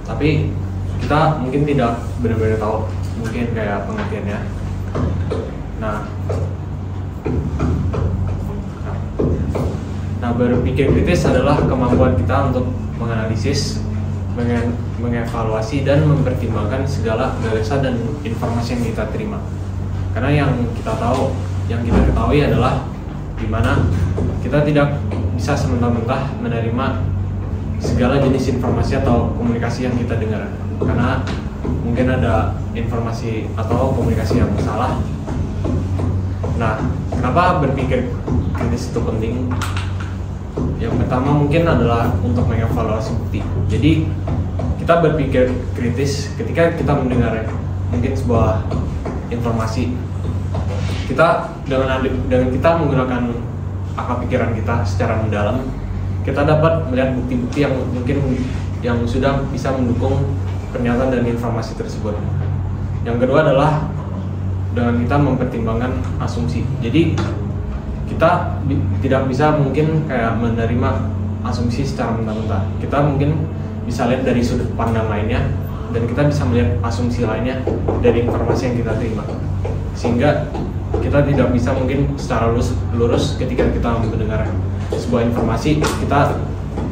Tapi kita mungkin tidak benar-benar tahu, mungkin kayak pengertiannya. Nah, berpikir kritis adalah kemampuan kita untuk menganalisis, mengevaluasi, dan mempertimbangkan segala gagasan dan informasi yang kita terima. Karena yang kita ketahui adalah di mana kita tidak bisa sementara-mentah menerima segala jenis informasi atau komunikasi yang kita dengar. Karena mungkin ada informasi atau komunikasi yang salah. Nah, kenapa berpikir kritis itu penting? Yang pertama mungkin adalah untuk mengevaluasi bukti. Jadi kita berpikir kritis ketika kita mendengar mungkin sebuah informasi. Kita dengan kita menggunakan akal pikiran kita secara mendalam, kita dapat melihat bukti-bukti yang mungkin yang sudah bisa mendukung pernyataan dan informasi tersebut. Yang kedua adalah dengan kita mempertimbangkan asumsi. Jadi kita tidak bisa mungkin kayak menerima asumsi secara mentah-mentah. Kita mungkin bisa lihat dari sudut pandang lainnya, dan kita bisa melihat asumsi lainnya dari informasi yang kita terima. Sehingga kita tidak bisa mungkin secara lurus ketika kita mendengar sebuah informasi, kita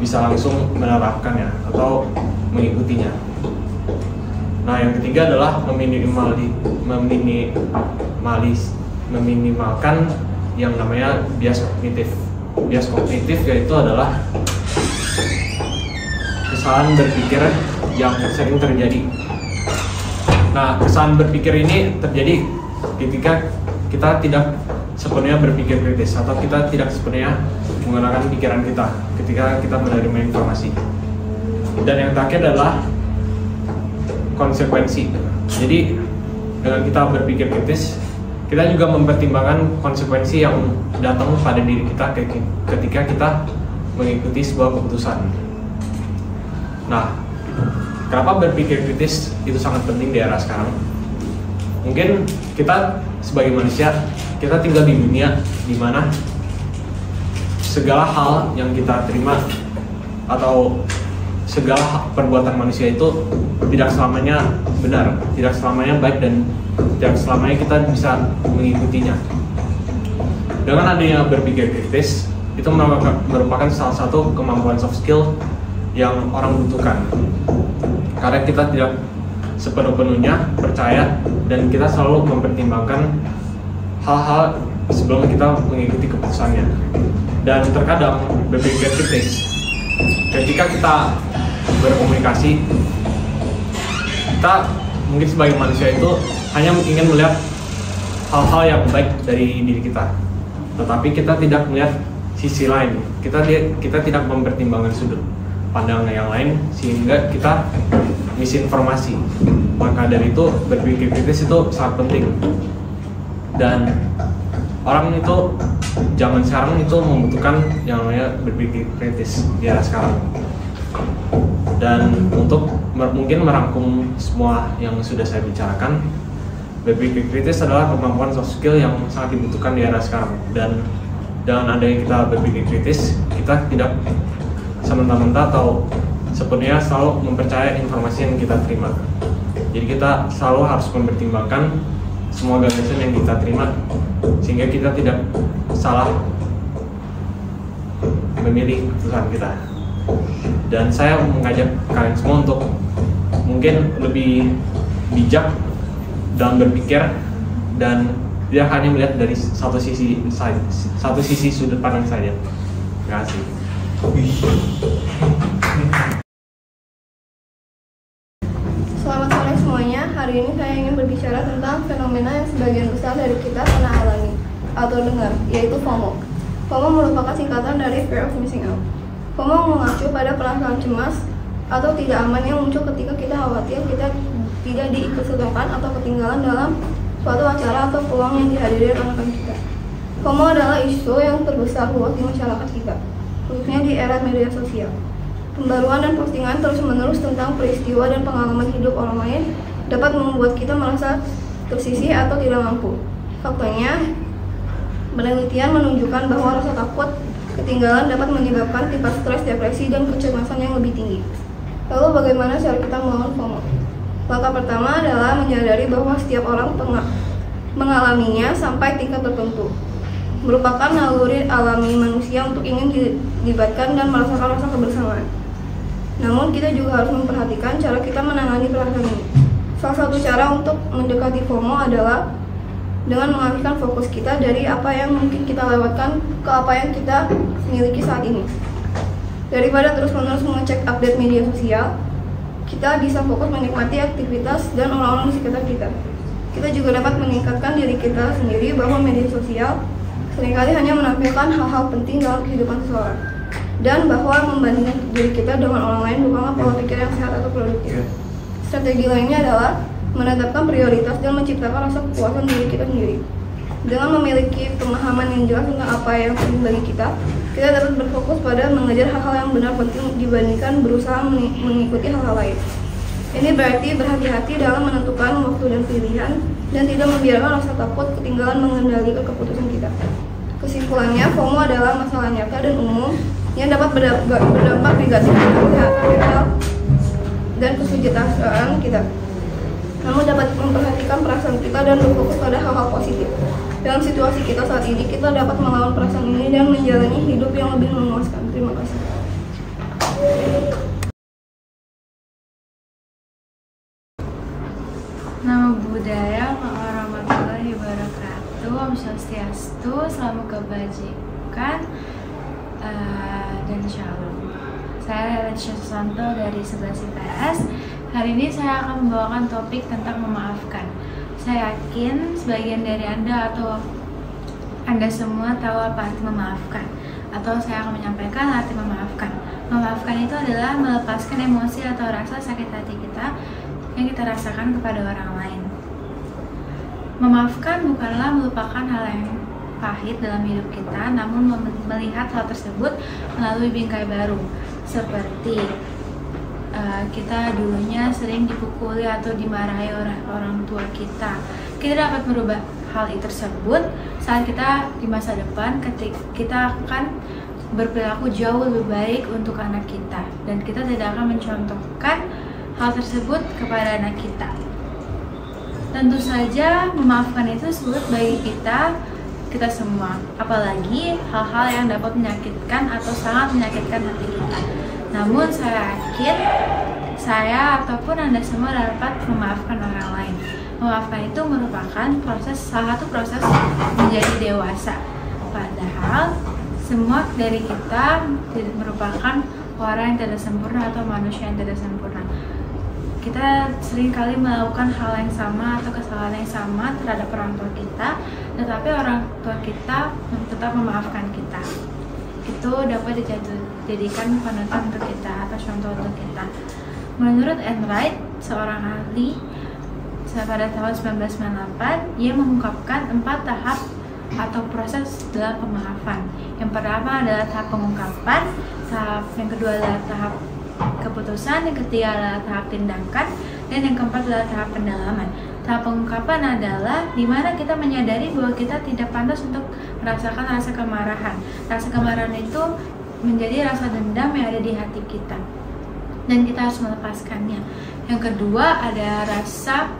bisa langsung menerapkannya atau mengikutinya. Nah, yang ketiga adalah meminimalkan yang namanya bias kognitif. Bias kognitif yaitu adalah kesalahan berpikir yang sering terjadi. Nah, kesalahan berpikir ini terjadi ketika kita tidak sepenuhnya berpikir kritis atau kita tidak sepenuhnya menggunakan pikiran kita ketika kita menerima informasi. Dan yang terakhir adalah konsekuensi. Jadi dengan kita berpikir kritis, kita juga mempertimbangkan konsekuensi yang datang pada diri kita ketika kita mengikuti sebuah keputusan. Nah, kenapa berpikir kritis itu sangat penting di era sekarang? Mungkin kita sebagai manusia, kita tinggal di dunia di mana segala hal yang kita terima atau segala perbuatan manusia itu tidak selamanya benar, tidak selamanya baik, dan tidak selamanya kita bisa mengikutinya. Dengan adanya berpikir kritis, itu merupakan salah satu kemampuan soft skill yang orang butuhkan. Karena kita tidak sepenuhnya percaya dan kita selalu mempertimbangkan hal-hal sebelum kita mengikuti keputusannya. Dan terkadang berpikir kritis. Ketika kita berkomunikasi, kita mungkin sebagai manusia itu hanya ingin melihat hal-hal yang baik dari diri kita, tetapi kita tidak melihat sisi lain. Kita tidak mempertimbangkan sudut pandang yang lain sehingga kita misinformasi. Maka dari itu berpikir kritis itu sangat penting. Dan orang itu zaman sekarang itu membutuhkan yang namanya berpikir kritis di era sekarang. Dan untuk mungkin merangkum semua yang sudah saya bicarakan, berpikir kritis adalah kemampuan soft skill yang sangat dibutuhkan di era sekarang. Dan dengan adanya kita berpikir kritis, kita tidak semena-mena atau sepenuhnya selalu mempercayai informasi yang kita terima. Jadi kita selalu harus mempertimbangkan semua gagasan yang kita terima sehingga kita tidak salah memilih keputusan kita. Dan saya mengajak kalian semua untuk mungkin lebih bijak dalam berpikir dan tidak hanya melihat dari satu sisi sudut pandang saja. Terima kasih. Selamat sore semuanya. Hari ini saya ingin berbicara tentang fenomena yang sebagian besar dari kita pernah alami atau dengar, yaitu FOMO. FOMO merupakan singkatan dari Fear of Missing Out. FOMO mengacu pada perasaan cemas atau tidak aman yang muncul ketika kita khawatir kita tidak diikutsertakan atau ketinggalan dalam suatu acara atau peluang yang dihadiri rekan-rekan kita. FOMO adalah isu yang terbesar luas di masyarakat kita, khususnya di era media sosial. Pembaruan dan postingan terus-menerus tentang peristiwa dan pengalaman hidup orang lain dapat membuat kita merasa tersisih atau tidak mampu. Faktanya, penelitian menunjukkan bahwa rasa takut ketinggalan dapat menyebabkan tingkat stres, depresi, dan kecemasan yang lebih tinggi. Lalu bagaimana cara kita melawan FOMO? Langkah pertama adalah menyadari bahwa setiap orang mengalaminya sampai tingkat tertentu. Merupakan naluri alami manusia untuk ingin dilibatkan dan merasakan rasa kebersamaan. Namun kita juga harus memperhatikan cara kita menangani perasaan ini. Salah satu cara untuk mendekati FOMO adalah dengan mengalihkan fokus kita dari apa yang mungkin kita lewatkan ke apa yang kita miliki saat ini. Daripada terus-menerus mengecek update media sosial, kita bisa fokus menikmati aktivitas dan orang-orang di sekitar kita. Kita juga dapat meningkatkan diri kita sendiri bahwa media sosial seringkali hanya menampilkan hal-hal penting dalam kehidupan seseorang, dan bahwa membandingkan diri kita dengan orang lain bukanlah pola pikir yang sehat atau produktif. Strategi lainnya adalah menetapkan prioritas dan menciptakan rasa kepuasan diri kita sendiri. Dengan memiliki pemahaman yang jelas tentang apa yang penting bagi kita dapat berfokus pada mengejar hal-hal yang benar penting dibandingkan berusaha mengikuti hal-hal lain. Ini berarti berhati-hati dalam menentukan waktu dan pilihan dan tidak membiarkan rasa takut ketinggalan mengendalikan keputusan kita. Kesimpulannya, FOMO adalah masalah nyata dan umum yang dapat berdampak negatif pada kesehatan mental dan kesejahteraan kita. Namun dapat memperhatikan perasaan kita dan berfokus pada hal-hal positif. Dalam situasi kita saat ini, kita dapat melawan perasaan ini dan menjalani hidup yang lebih memuaskan. Terima kasih. Namo Buddhaya, warahmatullahi wabarakatuh. Om Swastiastu, salam kebajikan dan shalom. Saya Leticia Susanto dari 11 IPS. Hari ini saya akan membawakan topik tentang memaafkan. Saya yakin sebagian dari Anda atau Anda semua tahu apa arti memaafkan. Atau saya akan menyampaikan arti memaafkan. Memaafkan itu adalah melepaskan emosi atau rasa sakit hati kita yang kita rasakan kepada orang lain. Memaafkan bukanlah melupakan hal yang pahit dalam hidup kita, namun melihat hal tersebut melalui bingkai baru. Seperti kita dulunya sering dipukuli atau dimarahi oleh orang tua kita. Kita dapat merubah hal itu tersebut saat kita di masa depan ketika kita akan berperilaku jauh lebih baik untuk anak kita, dan kita tidak akan mencontohkan hal tersebut kepada anak kita. Tentu saja memaafkan itu sulit bagi kita semua, apalagi hal-hal yang dapat menyakitkan atau sangat menyakitkan hati kita. Namun saya yakin saya ataupun Anda semua dapat memaafkan orang lain. Memaafkan itu merupakan salah satu proses menjadi dewasa. Padahal semua dari kita merupakan orang yang tidak sempurna atau manusia yang tidak sempurna. Kita seringkali melakukan hal yang sama atau kesalahan yang sama terhadap orang tua kita, tetapi orang tua kita tetap memaafkan kita. Itu dapat dijadikan panutan untuk kita atau contoh untuk kita. Menurut Enright, seorang ahli pada tahun 1998, ia mengungkapkan 4 tahap atau proses dalam pemaafan. Yang pertama adalah tahap pengungkapan, yang kedua adalah tahap keputusan, yang ketiga adalah tahap tindakan, dan yang keempat adalah tahap pendalaman. Tahap pengungkapan adalah di mana kita menyadari bahwa kita tidak pantas untuk merasakan rasa kemarahan. Rasa kemarahan itu menjadi rasa dendam yang ada di hati kita, dan kita harus melepaskannya. Yang kedua ada rasa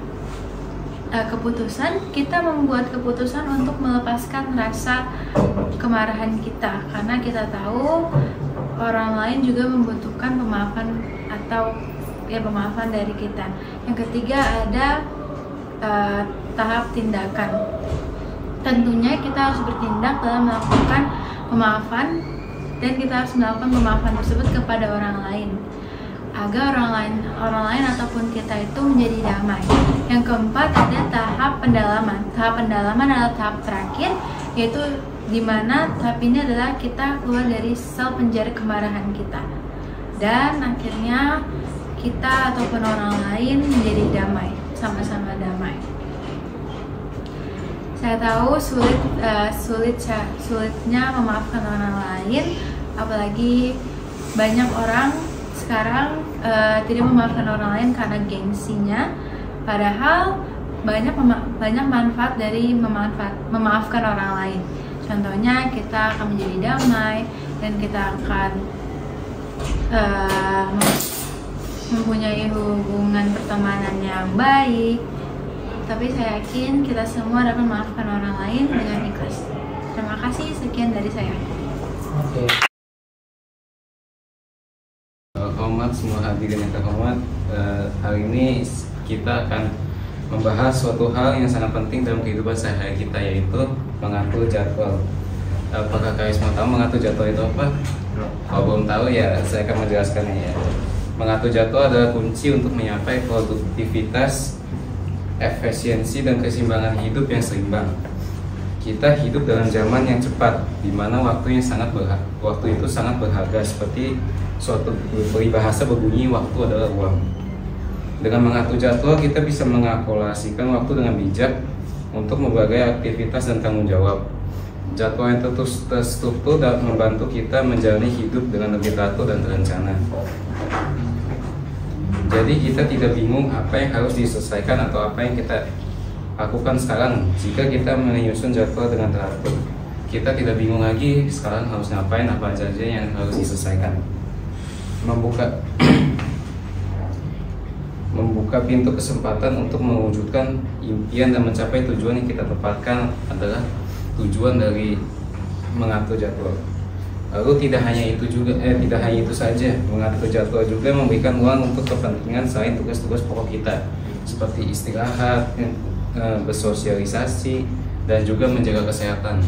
keputusan. Kita membuat keputusan untuk melepaskan rasa kemarahan kita, karena kita tahu orang lain juga membutuhkan pemaafan atau pemaafan dari kita. Yang ketiga ada tahap tindakan. Tentunya kita harus bertindak dalam melakukan pemaafan, dan kita harus melakukan pemaafan tersebut kepada orang lain agar orang lain ataupun kita itu menjadi damai. Yang keempat ada tahap pendalaman. Tahap pendalaman adalah tahap terakhir, yaitu dimana tahap ini adalah kita keluar dari sel penjara kemarahan kita, dan akhirnya kita ataupun orang lain menjadi damai, sama-sama damai. Saya tahu sulitnya memaafkan orang lain, apalagi banyak orang sekarang tidak memaafkan orang lain karena gengsinya. Padahal banyak manfaat dari memaafkan orang lain. Contohnya kita akan menjadi damai, dan kita akan mempunyai hubungan pertemanan yang baik. Tapi saya yakin kita semua dapat memaafkan orang lain dengan ikhlas. Terima kasih, sekian dari saya. Oke. Hormat semua hadirin yang terhormat, hari ini kita akan membahas suatu hal yang sangat penting dalam kehidupan sehari-hari kita, yaitu mengatur jadwal. Apakah kalian semua tahu mengatur jadwal itu apa? Kalau belum tahu ya saya akan menjelaskannya ya. Mengatur jadwal adalah kunci untuk mencapai produktivitas, efisiensi, dan keseimbangan hidup yang seimbang. Kita hidup dalam zaman yang cepat, di mana waktu itu sangat berharga, seperti suatu peribahasa berbunyi waktu adalah uang. Dengan mengatur jadwal kita bisa mengalokasikan waktu dengan bijak untuk berbagai aktivitas dan tanggung jawab. Jadwal yang terstruktur dapat membantu kita menjalani hidup dengan lebih teratur dan terencana. Jadi kita tidak bingung apa yang harus diselesaikan atau apa yang kita lakukan sekarang. Jika kita menyusun jadwal dengan teratur, kita tidak bingung lagi sekarang harus ngapain, apa saja yang harus diselesaikan. Membuka pintu kesempatan untuk mewujudkan impian dan mencapai tujuan yang kita tetapkan adalah tujuan dari mengatur jadwal. Lalu tidak hanya itu saja, mengatur jadwal juga memberikan ruang untuk kepentingan selain tugas-tugas pokok kita, seperti istirahat, bersosialisasi, dan juga menjaga kesehatan.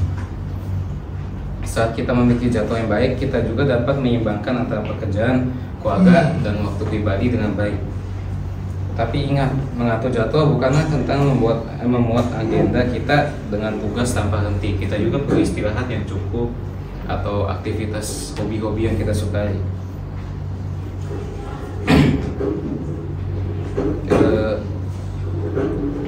Saat kita memiliki jadwal yang baik, kita juga dapat menyeimbangkan antara pekerjaan, keluarga, dan waktu pribadi dengan baik. Tapi ingat, mengatur jadwal bukanlah tentang memuat agenda kita dengan tugas tanpa henti. Kita juga perlu istirahat yang cukup atau aktivitas hobi-hobi yang kita sukai.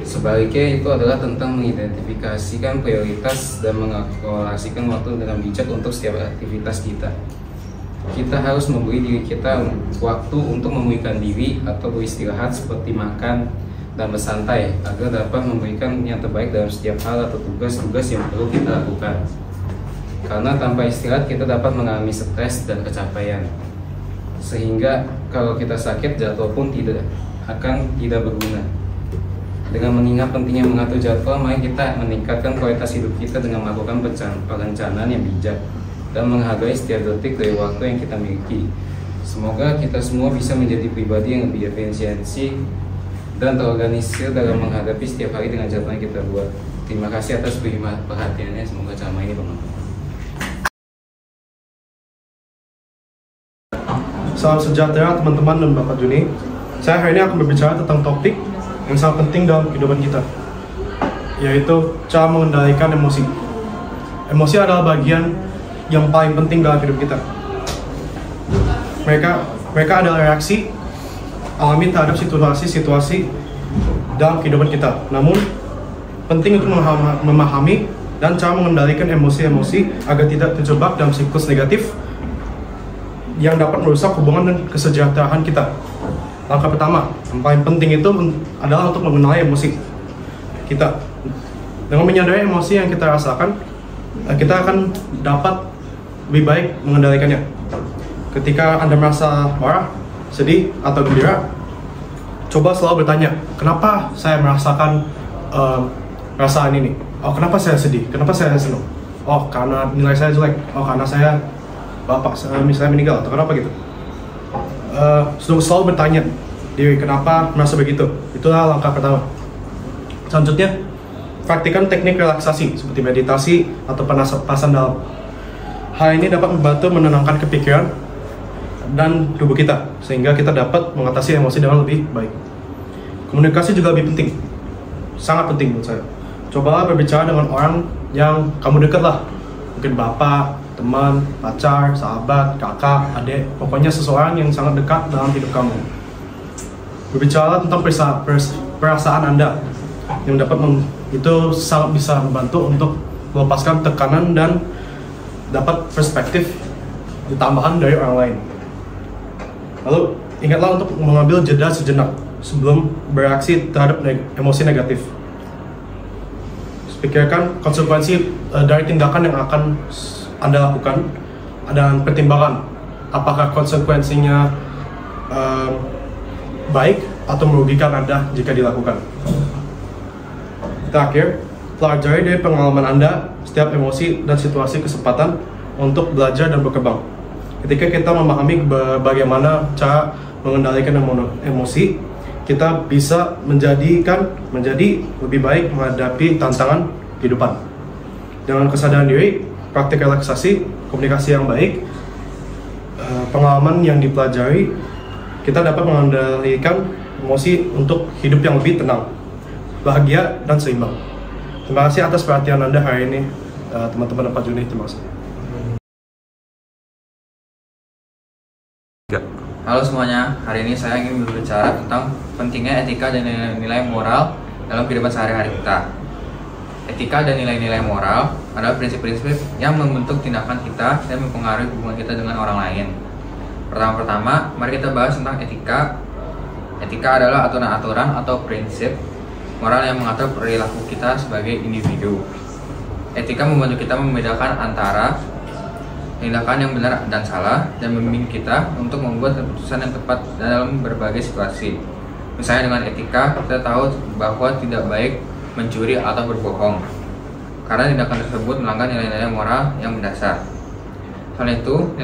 Sebaliknya itu adalah tentang mengidentifikasikan prioritas dan mengalokasikan waktu dengan bijak untuk setiap aktivitas kita. Kita harus memberi diri kita waktu untuk memulihkan diri atau beristirahat seperti makan dan bersantai agar dapat memberikan yang terbaik dalam setiap hal atau tugas-tugas yang perlu kita lakukan. Karena tanpa istirahat kita dapat mengalami stres dan kecapaian. Sehingga kalau kita sakit, jadwal pun tidak berguna. Dengan mengingat pentingnya mengatur jadwal, mari kita meningkatkan kualitas hidup kita dengan melakukan perencanaan yang bijak dan menghargai setiap detik dari waktu yang kita miliki. Semoga kita semua bisa menjadi pribadi yang lebih efisiensi dan terorganisir dalam menghadapi setiap hari dengan jadwal yang kita buat. Terima kasih atas perhatiannya. Semoga ceramah ini bermanfaat. Salam sejahtera teman-teman dan Bapak Juni. Saya hari ini akan berbicara tentang topik yang sangat penting dalam kehidupan kita, yaitu cara mengendalikan emosi. Emosi adalah bagian yang paling penting dalam hidup kita. Mereka adalah reaksi alami terhadap situasi-situasi dalam kehidupan kita. Namun, penting untuk memahami dan cara mengendalikan emosi-emosi agar tidak terjebak dalam siklus negatif yang dapat merusak hubungan dan kesejahteraan kita. Langkah pertama, yang paling penting itu adalah untuk mengenali emosi kita. Dengan menyadari emosi yang kita rasakan, kita akan dapat lebih baik mengendalikannya. Ketika Anda merasa marah, sedih, atau gembira, coba selalu bertanya, kenapa saya merasakan perasaan ini? Oh, kenapa saya sedih? Kenapa saya senang? Oh, karena nilai saya jelek. Oh, karena saya bapak misalnya meninggal, atau kenapa gitu. Selalu bertanya diri, kenapa merasa begitu? Itulah langkah pertama. Selanjutnya, praktikkan teknik relaksasi seperti meditasi atau pernapasan dalam. Hal ini dapat membantu menenangkan kepikiran dan tubuh kita, sehingga kita dapat mengatasi emosi dengan lebih baik. Komunikasi juga lebih penting, sangat penting menurut saya. Cobalah berbicara dengan orang yang kamu dekat lah, mungkin bapak, teman, pacar, sahabat, kakak, adik, pokoknya seseorang yang sangat dekat dalam hidup kamu. Berbicara tentang perasaan Anda yang itu sangat bisa membantu untuk melepaskan tekanan dan dapat perspektif tambahan dari orang lain. Lalu, ingatlah untuk mengambil jeda sejenak sebelum bereaksi terhadap emosi negatif. Pikirkan konsekuensi dari tindakan yang akan Anda lakukan dan pertimbangkan apakah konsekuensinya baik atau merugikan Anda jika dilakukan. Terakhir, pelajari dari pengalaman Anda setiap emosi dan situasi kesempatan untuk belajar dan berkembang. Ketika kita memahami bagaimana cara mengendalikan emosi, kita bisa menjadi lebih baik menghadapi tantangan kehidupan. Dengan kesadaran diri, praktik relaksasi, komunikasi yang baik, pengalaman yang dipelajari, kita dapat mengendalikan emosi untuk hidup yang lebih tenang, bahagia, dan seimbang. Terima kasih atas perhatian Anda hari ini, teman-teman Pak Juni. Terima kasih. Halo semuanya, hari ini saya ingin berbicara tentang pentingnya etika dan nilai-nilai moral dalam kehidupan sehari-hari kita. Etika dan nilai-nilai moral adalah prinsip-prinsip yang membentuk tindakan kita dan mempengaruhi hubungan kita dengan orang lain. Pertama-tama, mari kita bahas tentang etika. Etika adalah aturan-aturan atau prinsip moral yang mengatur perilaku kita sebagai individu. Etika membantu kita membedakan antara tindakan yang benar dan salah dan membimbing kita untuk membuat keputusan yang tepat dalam berbagai situasi. Misalnya dengan etika, kita tahu bahwa tidak baik mencuri atau berbohong, karena tindakan tersebut melanggar nilai-nilai moral yang mendasar. Selain itu,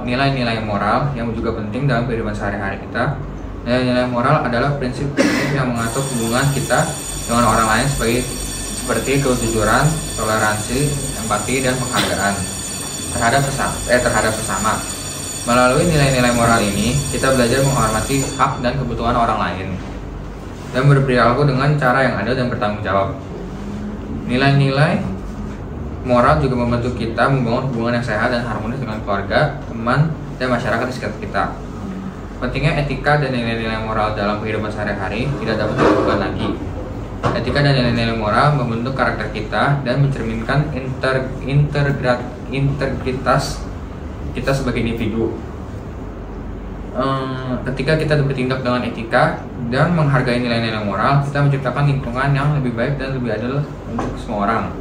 nilai-nilai moral yang juga penting dalam kehidupan sehari-hari kita. Nilai-nilai moral adalah prinsip-prinsip yang mengatur hubungan kita dengan orang lain seperti kejujuran, toleransi, empati, dan penghargaan terhadap sesama. Melalui nilai-nilai moral ini, kita belajar menghormati hak dan kebutuhan orang lain dan berperilaku dengan cara yang adil dan bertanggung jawab. Nilai-nilai moral juga membantu kita membangun hubungan yang sehat dan harmonis dengan keluarga, teman, dan masyarakat di sekitar kita. Pentingnya etika dan nilai-nilai moral dalam kehidupan sehari-hari tidak dapat dilakukan lagi. Etika dan nilai-nilai moral membentuk karakter kita dan mencerminkan integritas kita sebagai individu. Ketika kita bertindak dengan etika dan menghargai nilai-nilai moral, kita menciptakan lingkungan yang lebih baik dan lebih adil untuk semua orang.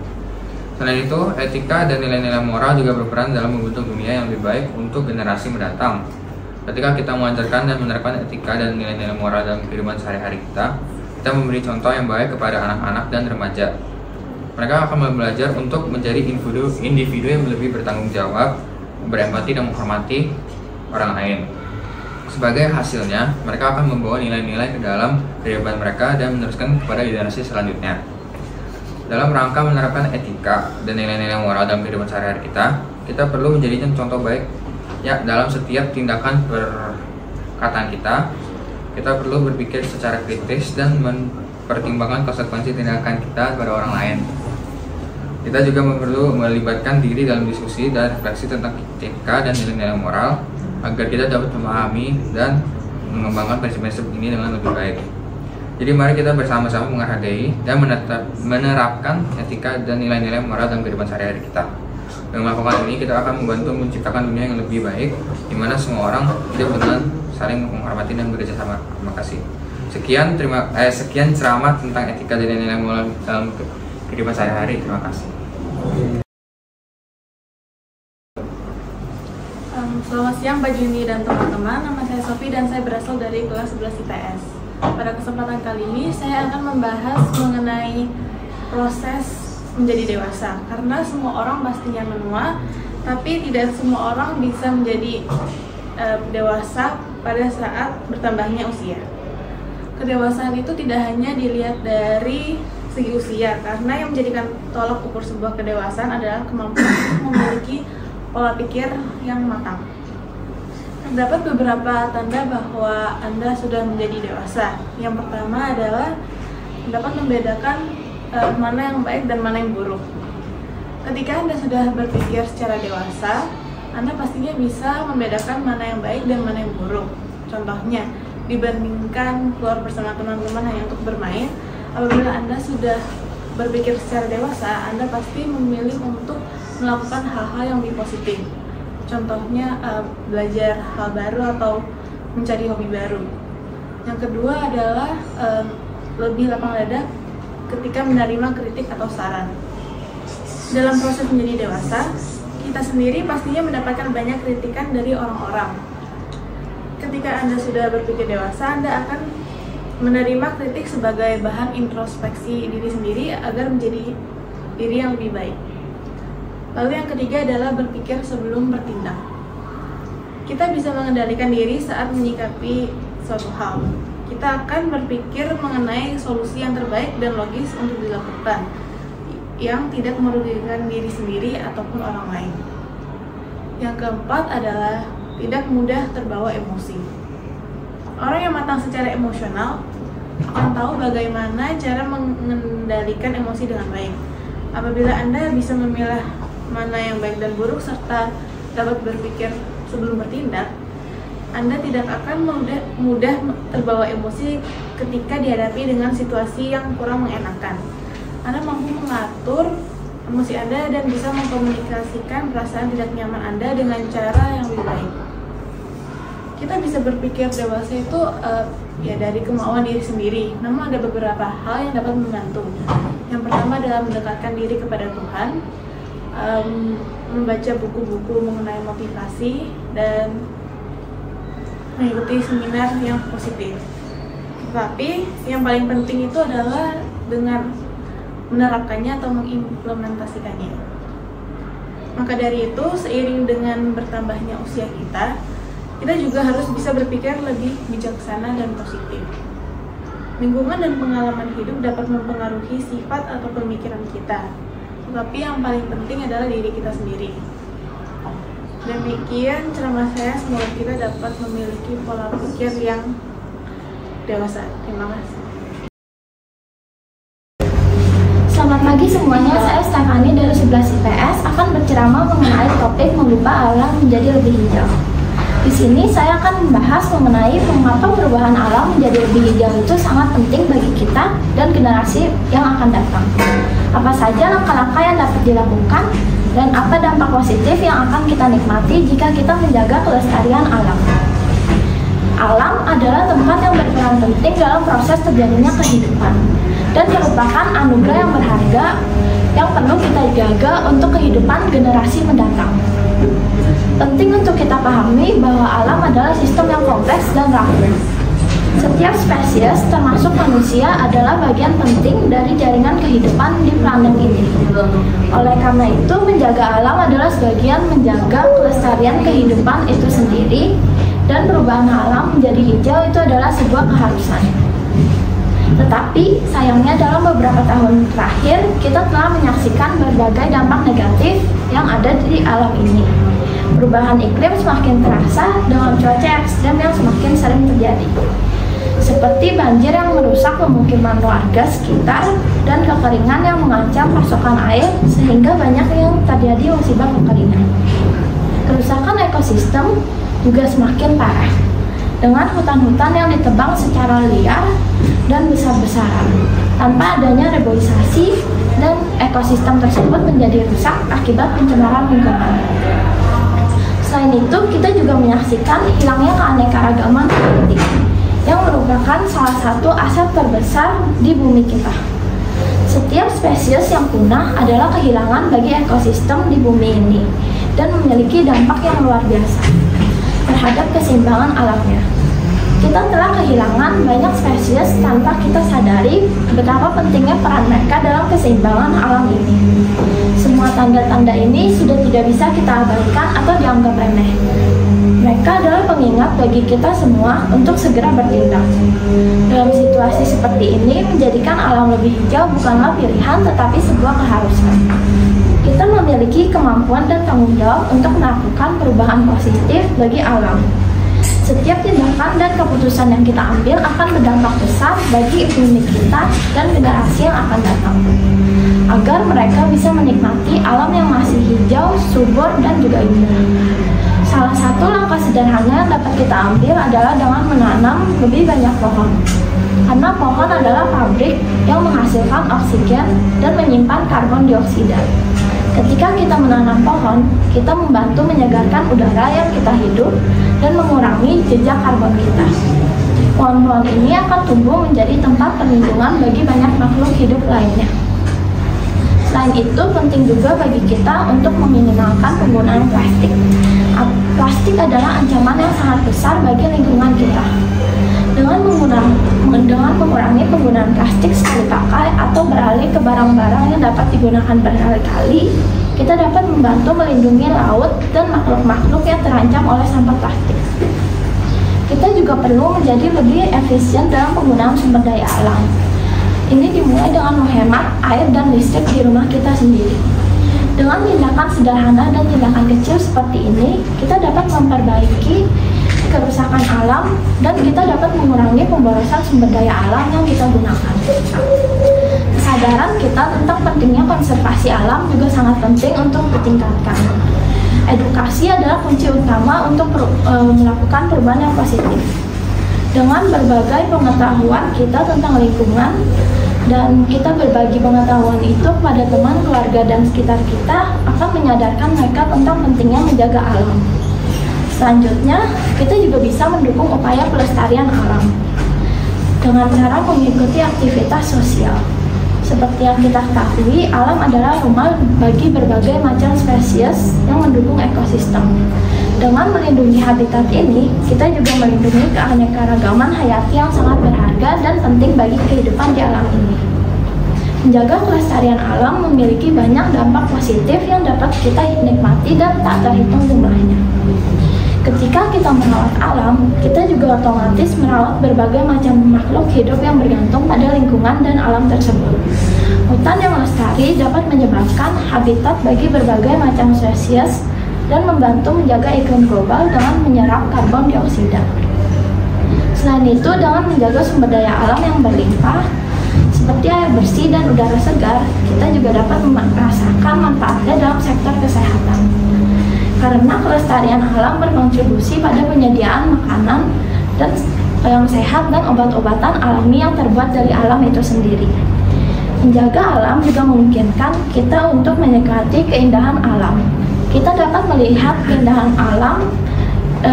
Selain itu, etika dan nilai-nilai moral juga berperan dalam membentuk dunia yang lebih baik untuk generasi mendatang. Ketika kita mengajarkan dan menerapkan etika dan nilai-nilai moral dalam kehidupan sehari-hari kita memberi contoh yang baik kepada anak-anak dan remaja. Mereka akan belajar untuk menjadi individu yang lebih bertanggung jawab, berempati, dan menghormati orang lain. Sebagai hasilnya, mereka akan membawa nilai-nilai ke dalam kehidupan mereka dan meneruskan kepada generasi selanjutnya. Dalam rangka menerapkan etika dan nilai-nilai moral dalam kehidupan sehari-hari kita perlu menjadikan contoh baik ya dalam setiap tindakan perkataan kita. Kita perlu berpikir secara kritis dan mempertimbangkan konsekuensi tindakan kita kepada orang lain. Kita juga perlu melibatkan diri dalam diskusi dan refleksi tentang etika dan nilai-nilai moral agar kita dapat memahami dan mengembangkan prinsip-prinsip ini dengan lebih baik. Jadi mari kita bersama-sama menghargai dan menerapkan etika dan nilai-nilai moral dalam kehidupan sehari-hari kita. Dengan melakukan ini, kita akan membantu menciptakan dunia yang lebih baik, di mana semua orang hidup dengan saling menghormati dan bekerja sama. Terima kasih. Sekian ceramah tentang etika dan nilai moral dalam kehidupan sehari-hari. Terima kasih. Selamat siang Pak Juni dan teman-teman, nama saya Sofi dan saya berasal dari kelas 11 IPS. Pada kesempatan kali ini saya akan membahas mengenai proses menjadi dewasa. Karena semua orang pastinya menua, tapi tidak semua orang bisa menjadi dewasa pada saat bertambahnya usia. Kedewasaan itu tidak hanya dilihat dari segi usia, karena yang menjadikan tolak ukur sebuah kedewasaan adalah kemampuan memiliki pola pikir yang matang. Terdapat beberapa tanda bahwa Anda sudah menjadi dewasa. Yang pertama adalah dapat membedakan mana yang baik dan mana yang buruk. Ketika Anda sudah berpikir secara dewasa, Anda pastinya bisa membedakan mana yang baik dan mana yang buruk. Contohnya, dibandingkan keluar bersama teman-teman hanya untuk bermain, apabila Anda sudah berpikir secara dewasa, Anda pasti memilih untuk melakukan hal-hal yang lebih positif. Contohnya belajar hal baru atau mencari hobi baru. Yang kedua adalah lebih lapang dada ketika menerima kritik atau saran. Dalam proses menjadi dewasa, kita sendiri pastinya mendapatkan banyak kritikan dari orang-orang. Ketika Anda sudah berpikir dewasa, Anda akan menerima kritik sebagai bahan introspeksi diri sendiri agar menjadi diri yang lebih baik. Lalu yang ketiga adalah berpikir sebelum bertindak. Kita bisa mengendalikan diri saat menyikapi suatu hal. Kita akan berpikir mengenai solusi yang terbaik dan logis untuk dilakukan, yang tidak merugikan diri sendiri ataupun orang lain. Yang keempat adalah tidak mudah terbawa emosi. Orang yang matang secara emosional akan tahu bagaimana cara mengendalikan emosi dengan baik. Apabila Anda bisa memilah mana yang baik dan buruk serta dapat berpikir sebelum bertindak, Anda tidak akan mudah terbawa emosi ketika dihadapi dengan situasi yang kurang mengenakan. Anda mampu mengatur emosi Anda dan bisa mengkomunikasikan perasaan tidak nyaman Anda dengan cara yang lebih baik. Kita bisa berpikir dewasa itu ya dari kemauan diri sendiri, namun ada beberapa hal yang dapat membantu. Yang pertama adalah mendekatkan diri kepada Tuhan, membaca buku-buku mengenai motivasi, dan mengikuti seminar yang positif. Tapi yang paling penting itu adalah dengan menerapkannya atau mengimplementasikannya. Maka dari itu, seiring dengan bertambahnya usia kita juga harus bisa berpikir lebih bijaksana dan positif. Lingkungan dan pengalaman hidup dapat mempengaruhi sifat atau pemikiran kita, tetapi yang paling penting adalah diri kita sendiri. Demikian ceramah saya, semoga kita dapat memiliki pola pikir yang dewasa. Terima kasih. Selamat pagi semuanya, saya Stefani dari 11 IPS akan berceramah mengenai topik mengubah alam menjadi lebih hijau. Di sini saya akan membahas mengenai mengapa perubahan alam menjadi lebih hijau itu sangat penting bagi kita dan generasi yang akan datang. Apa saja langkah-langkah yang dapat dilakukan dan apa dampak positif yang akan kita nikmati jika kita menjaga kelestarian alam. Alam adalah tempat yang berperan penting dalam proses terjadinya kehidupan dan merupakan anugerah yang berharga yang perlu kita jaga untuk kehidupan generasi mendatang. Penting untuk kita pahami bahwa alam adalah sistem yang kompleks dan rapuh. Setiap spesies, termasuk manusia, adalah bagian penting dari jaringan kehidupan di planet ini. Oleh karena itu, menjaga alam adalah sebagian menjaga kelestarian kehidupan itu sendiri dan perubahan alam menjadi hijau itu adalah sebuah keharusan. Tetapi sayangnya dalam beberapa tahun terakhir kita telah menyaksikan berbagai dampak negatif yang ada di alam ini. Perubahan iklim semakin terasa dengan cuaca ekstrem yang semakin sering terjadi, seperti banjir yang merusak pemukiman warga sekitar dan kekeringan yang mengancam pasokan air sehingga banyak yang terjadi musibah kekeringan. Kerusakan ekosistem juga semakin parah dengan hutan-hutan yang ditebang secara liar dan besar-besaran tanpa adanya reboisasi, dan ekosistem tersebut menjadi rusak akibat pencemaran lingkungan. Selain itu, kita juga menyaksikan hilangnya keanekaragaman hayati yang merupakan salah satu aset terbesar di bumi kita. Setiap spesies yang punah adalah kehilangan bagi ekosistem di bumi ini dan memiliki dampak yang luar biasa terhadap keseimbangan alamnya. Kita telah kehilangan banyak spesies tanpa kita sadari betapa pentingnya peran mereka dalam keseimbangan alam ini. Semua tanda-tanda ini sudah tidak bisa kita abaikan atau dianggap remeh. Mereka adalah pengingat bagi kita semua untuk segera bertindak. Dalam situasi seperti ini, menjadikan alam lebih hijau bukanlah pilihan tetapi sebuah keharusan. Kita memiliki kemampuan dan tanggung jawab untuk melakukan perubahan positif bagi alam. Setiap tindakan dan keputusan yang kita ambil akan berdampak besar bagi bumi kita dan generasi yang akan datang, agar mereka bisa menikmati alam yang masih hijau, subur, dan juga indah. Salah satu langkah sederhana yang dapat kita ambil adalah dengan menanam lebih banyak pohon. Karena pohon adalah pabrik yang menghasilkan oksigen dan menyimpan karbon dioksida. Ketika kita menanam pohon, kita membantu menyegarkan udara yang kita hidup dan mengurangi jejak karbon kita. Pohon-pohon ini akan tumbuh menjadi tempat perlindungan bagi banyak makhluk hidup lainnya. Selain itu, penting juga bagi kita untuk meminimalkan penggunaan plastik. Plastik adalah ancaman yang sangat besar bagi lingkungan kita. Dengan mengurangi penggunaan plastik sekali pakai atau beralih ke barang-barang yang dapat digunakan berkali-kali, kita dapat membantu melindungi laut dan makhluk-makhluk yang terancam oleh sampah plastik. Kita juga perlu menjadi lebih efisien dalam penggunaan sumber daya alam. Ini dimulai dengan menghemat air dan listrik di rumah kita sendiri. Dengan tindakan sederhana dan tindakan kecil seperti ini, kita dapat memperbaiki kerusakan alam dan kita dapat mengurangi pemborosan sumber daya alam yang kita gunakan. Kesadaran kita tentang pentingnya konservasi alam juga sangat penting untuk ditingkatkan. Edukasi adalah kunci utama untuk melakukan perubahan yang positif. Dengan berbagai pengetahuan kita tentang lingkungan dan kita berbagi pengetahuan itu kepada teman, keluarga, dan sekitar kita akan menyadarkan mereka tentang pentingnya menjaga alam. Selanjutnya, kita juga bisa mendukung upaya pelestarian alam dengan cara mengikuti aktivitas sosial. Seperti yang kita ketahui, alam adalah rumah bagi berbagai macam spesies yang mendukung ekosistem. Dengan melindungi habitat ini, kita juga melindungi keanekaragaman hayati yang sangat berharga dan penting bagi kehidupan di alam ini. Menjaga kelestarian alam memiliki banyak dampak positif yang dapat kita nikmati dan tak terhitung jumlahnya. Ketika kita merawat alam, kita juga otomatis merawat berbagai macam makhluk hidup yang bergantung pada lingkungan dan alam tersebut. Hutan yang lestari dapat menyebabkan habitat bagi berbagai macam spesies dan membantu menjaga iklim global dengan menyerap karbon dioksida. Selain itu, dengan menjaga sumber daya alam yang berlimpah, seperti air bersih dan udara segar, kita juga dapat merasakan manfaatnya dalam sektor kesehatan. Karena kelestarian alam berkontribusi pada penyediaan makanan dan yang sehat dan obat-obatan alami yang terbuat dari alam itu sendiri. Menjaga alam juga memungkinkan kita untuk menikmati keindahan alam. Kita dapat melihat keindahan alam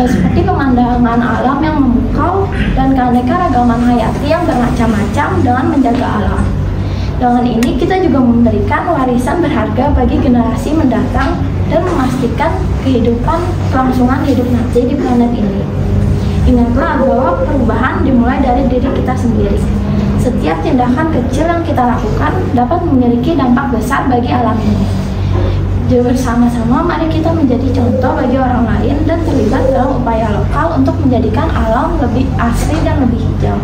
seperti pemandangan alam yang memukau dan keanekaragaman hayati yang bermacam-macam dengan menjaga alam. Dengan ini kita juga memberikan warisan berharga bagi generasi mendatang dan memastikan kehidupan kelangsungan hidup nanti di planet ini. Ingatlah bahwa perubahan dimulai dari diri kita sendiri. Setiap tindakan kecil yang kita lakukan dapat memiliki dampak besar bagi alam ini. Jadi bersama-sama mari kita menjadi contoh bagi orang lain dan terlibat dalam upaya lokal untuk menjadikan alam lebih asri dan lebih hijau.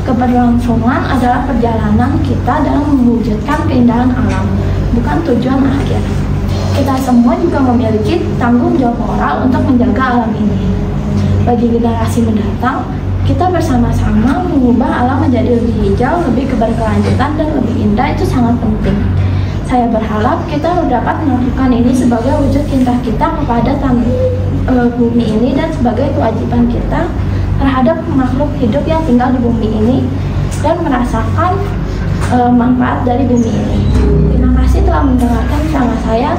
Keberlangsungan adalah perjalanan kita dalam mewujudkan keindahan alam, bukan tujuan akhir. Kita semua juga memiliki tanggung jawab moral untuk menjaga alam ini. Bagi generasi mendatang, kita bersama-sama mengubah alam menjadi lebih hijau, lebih keberkelanjutan, dan lebih indah. Itu sangat penting. Saya berharap kita dapat melakukan ini sebagai wujud cinta kita kepada bumi ini dan sebagai kewajiban kita terhadap makhluk hidup yang tinggal di bumi ini dan merasakan manfaat dari bumi ini. Terima kasih telah mendengarkan ceramah saya.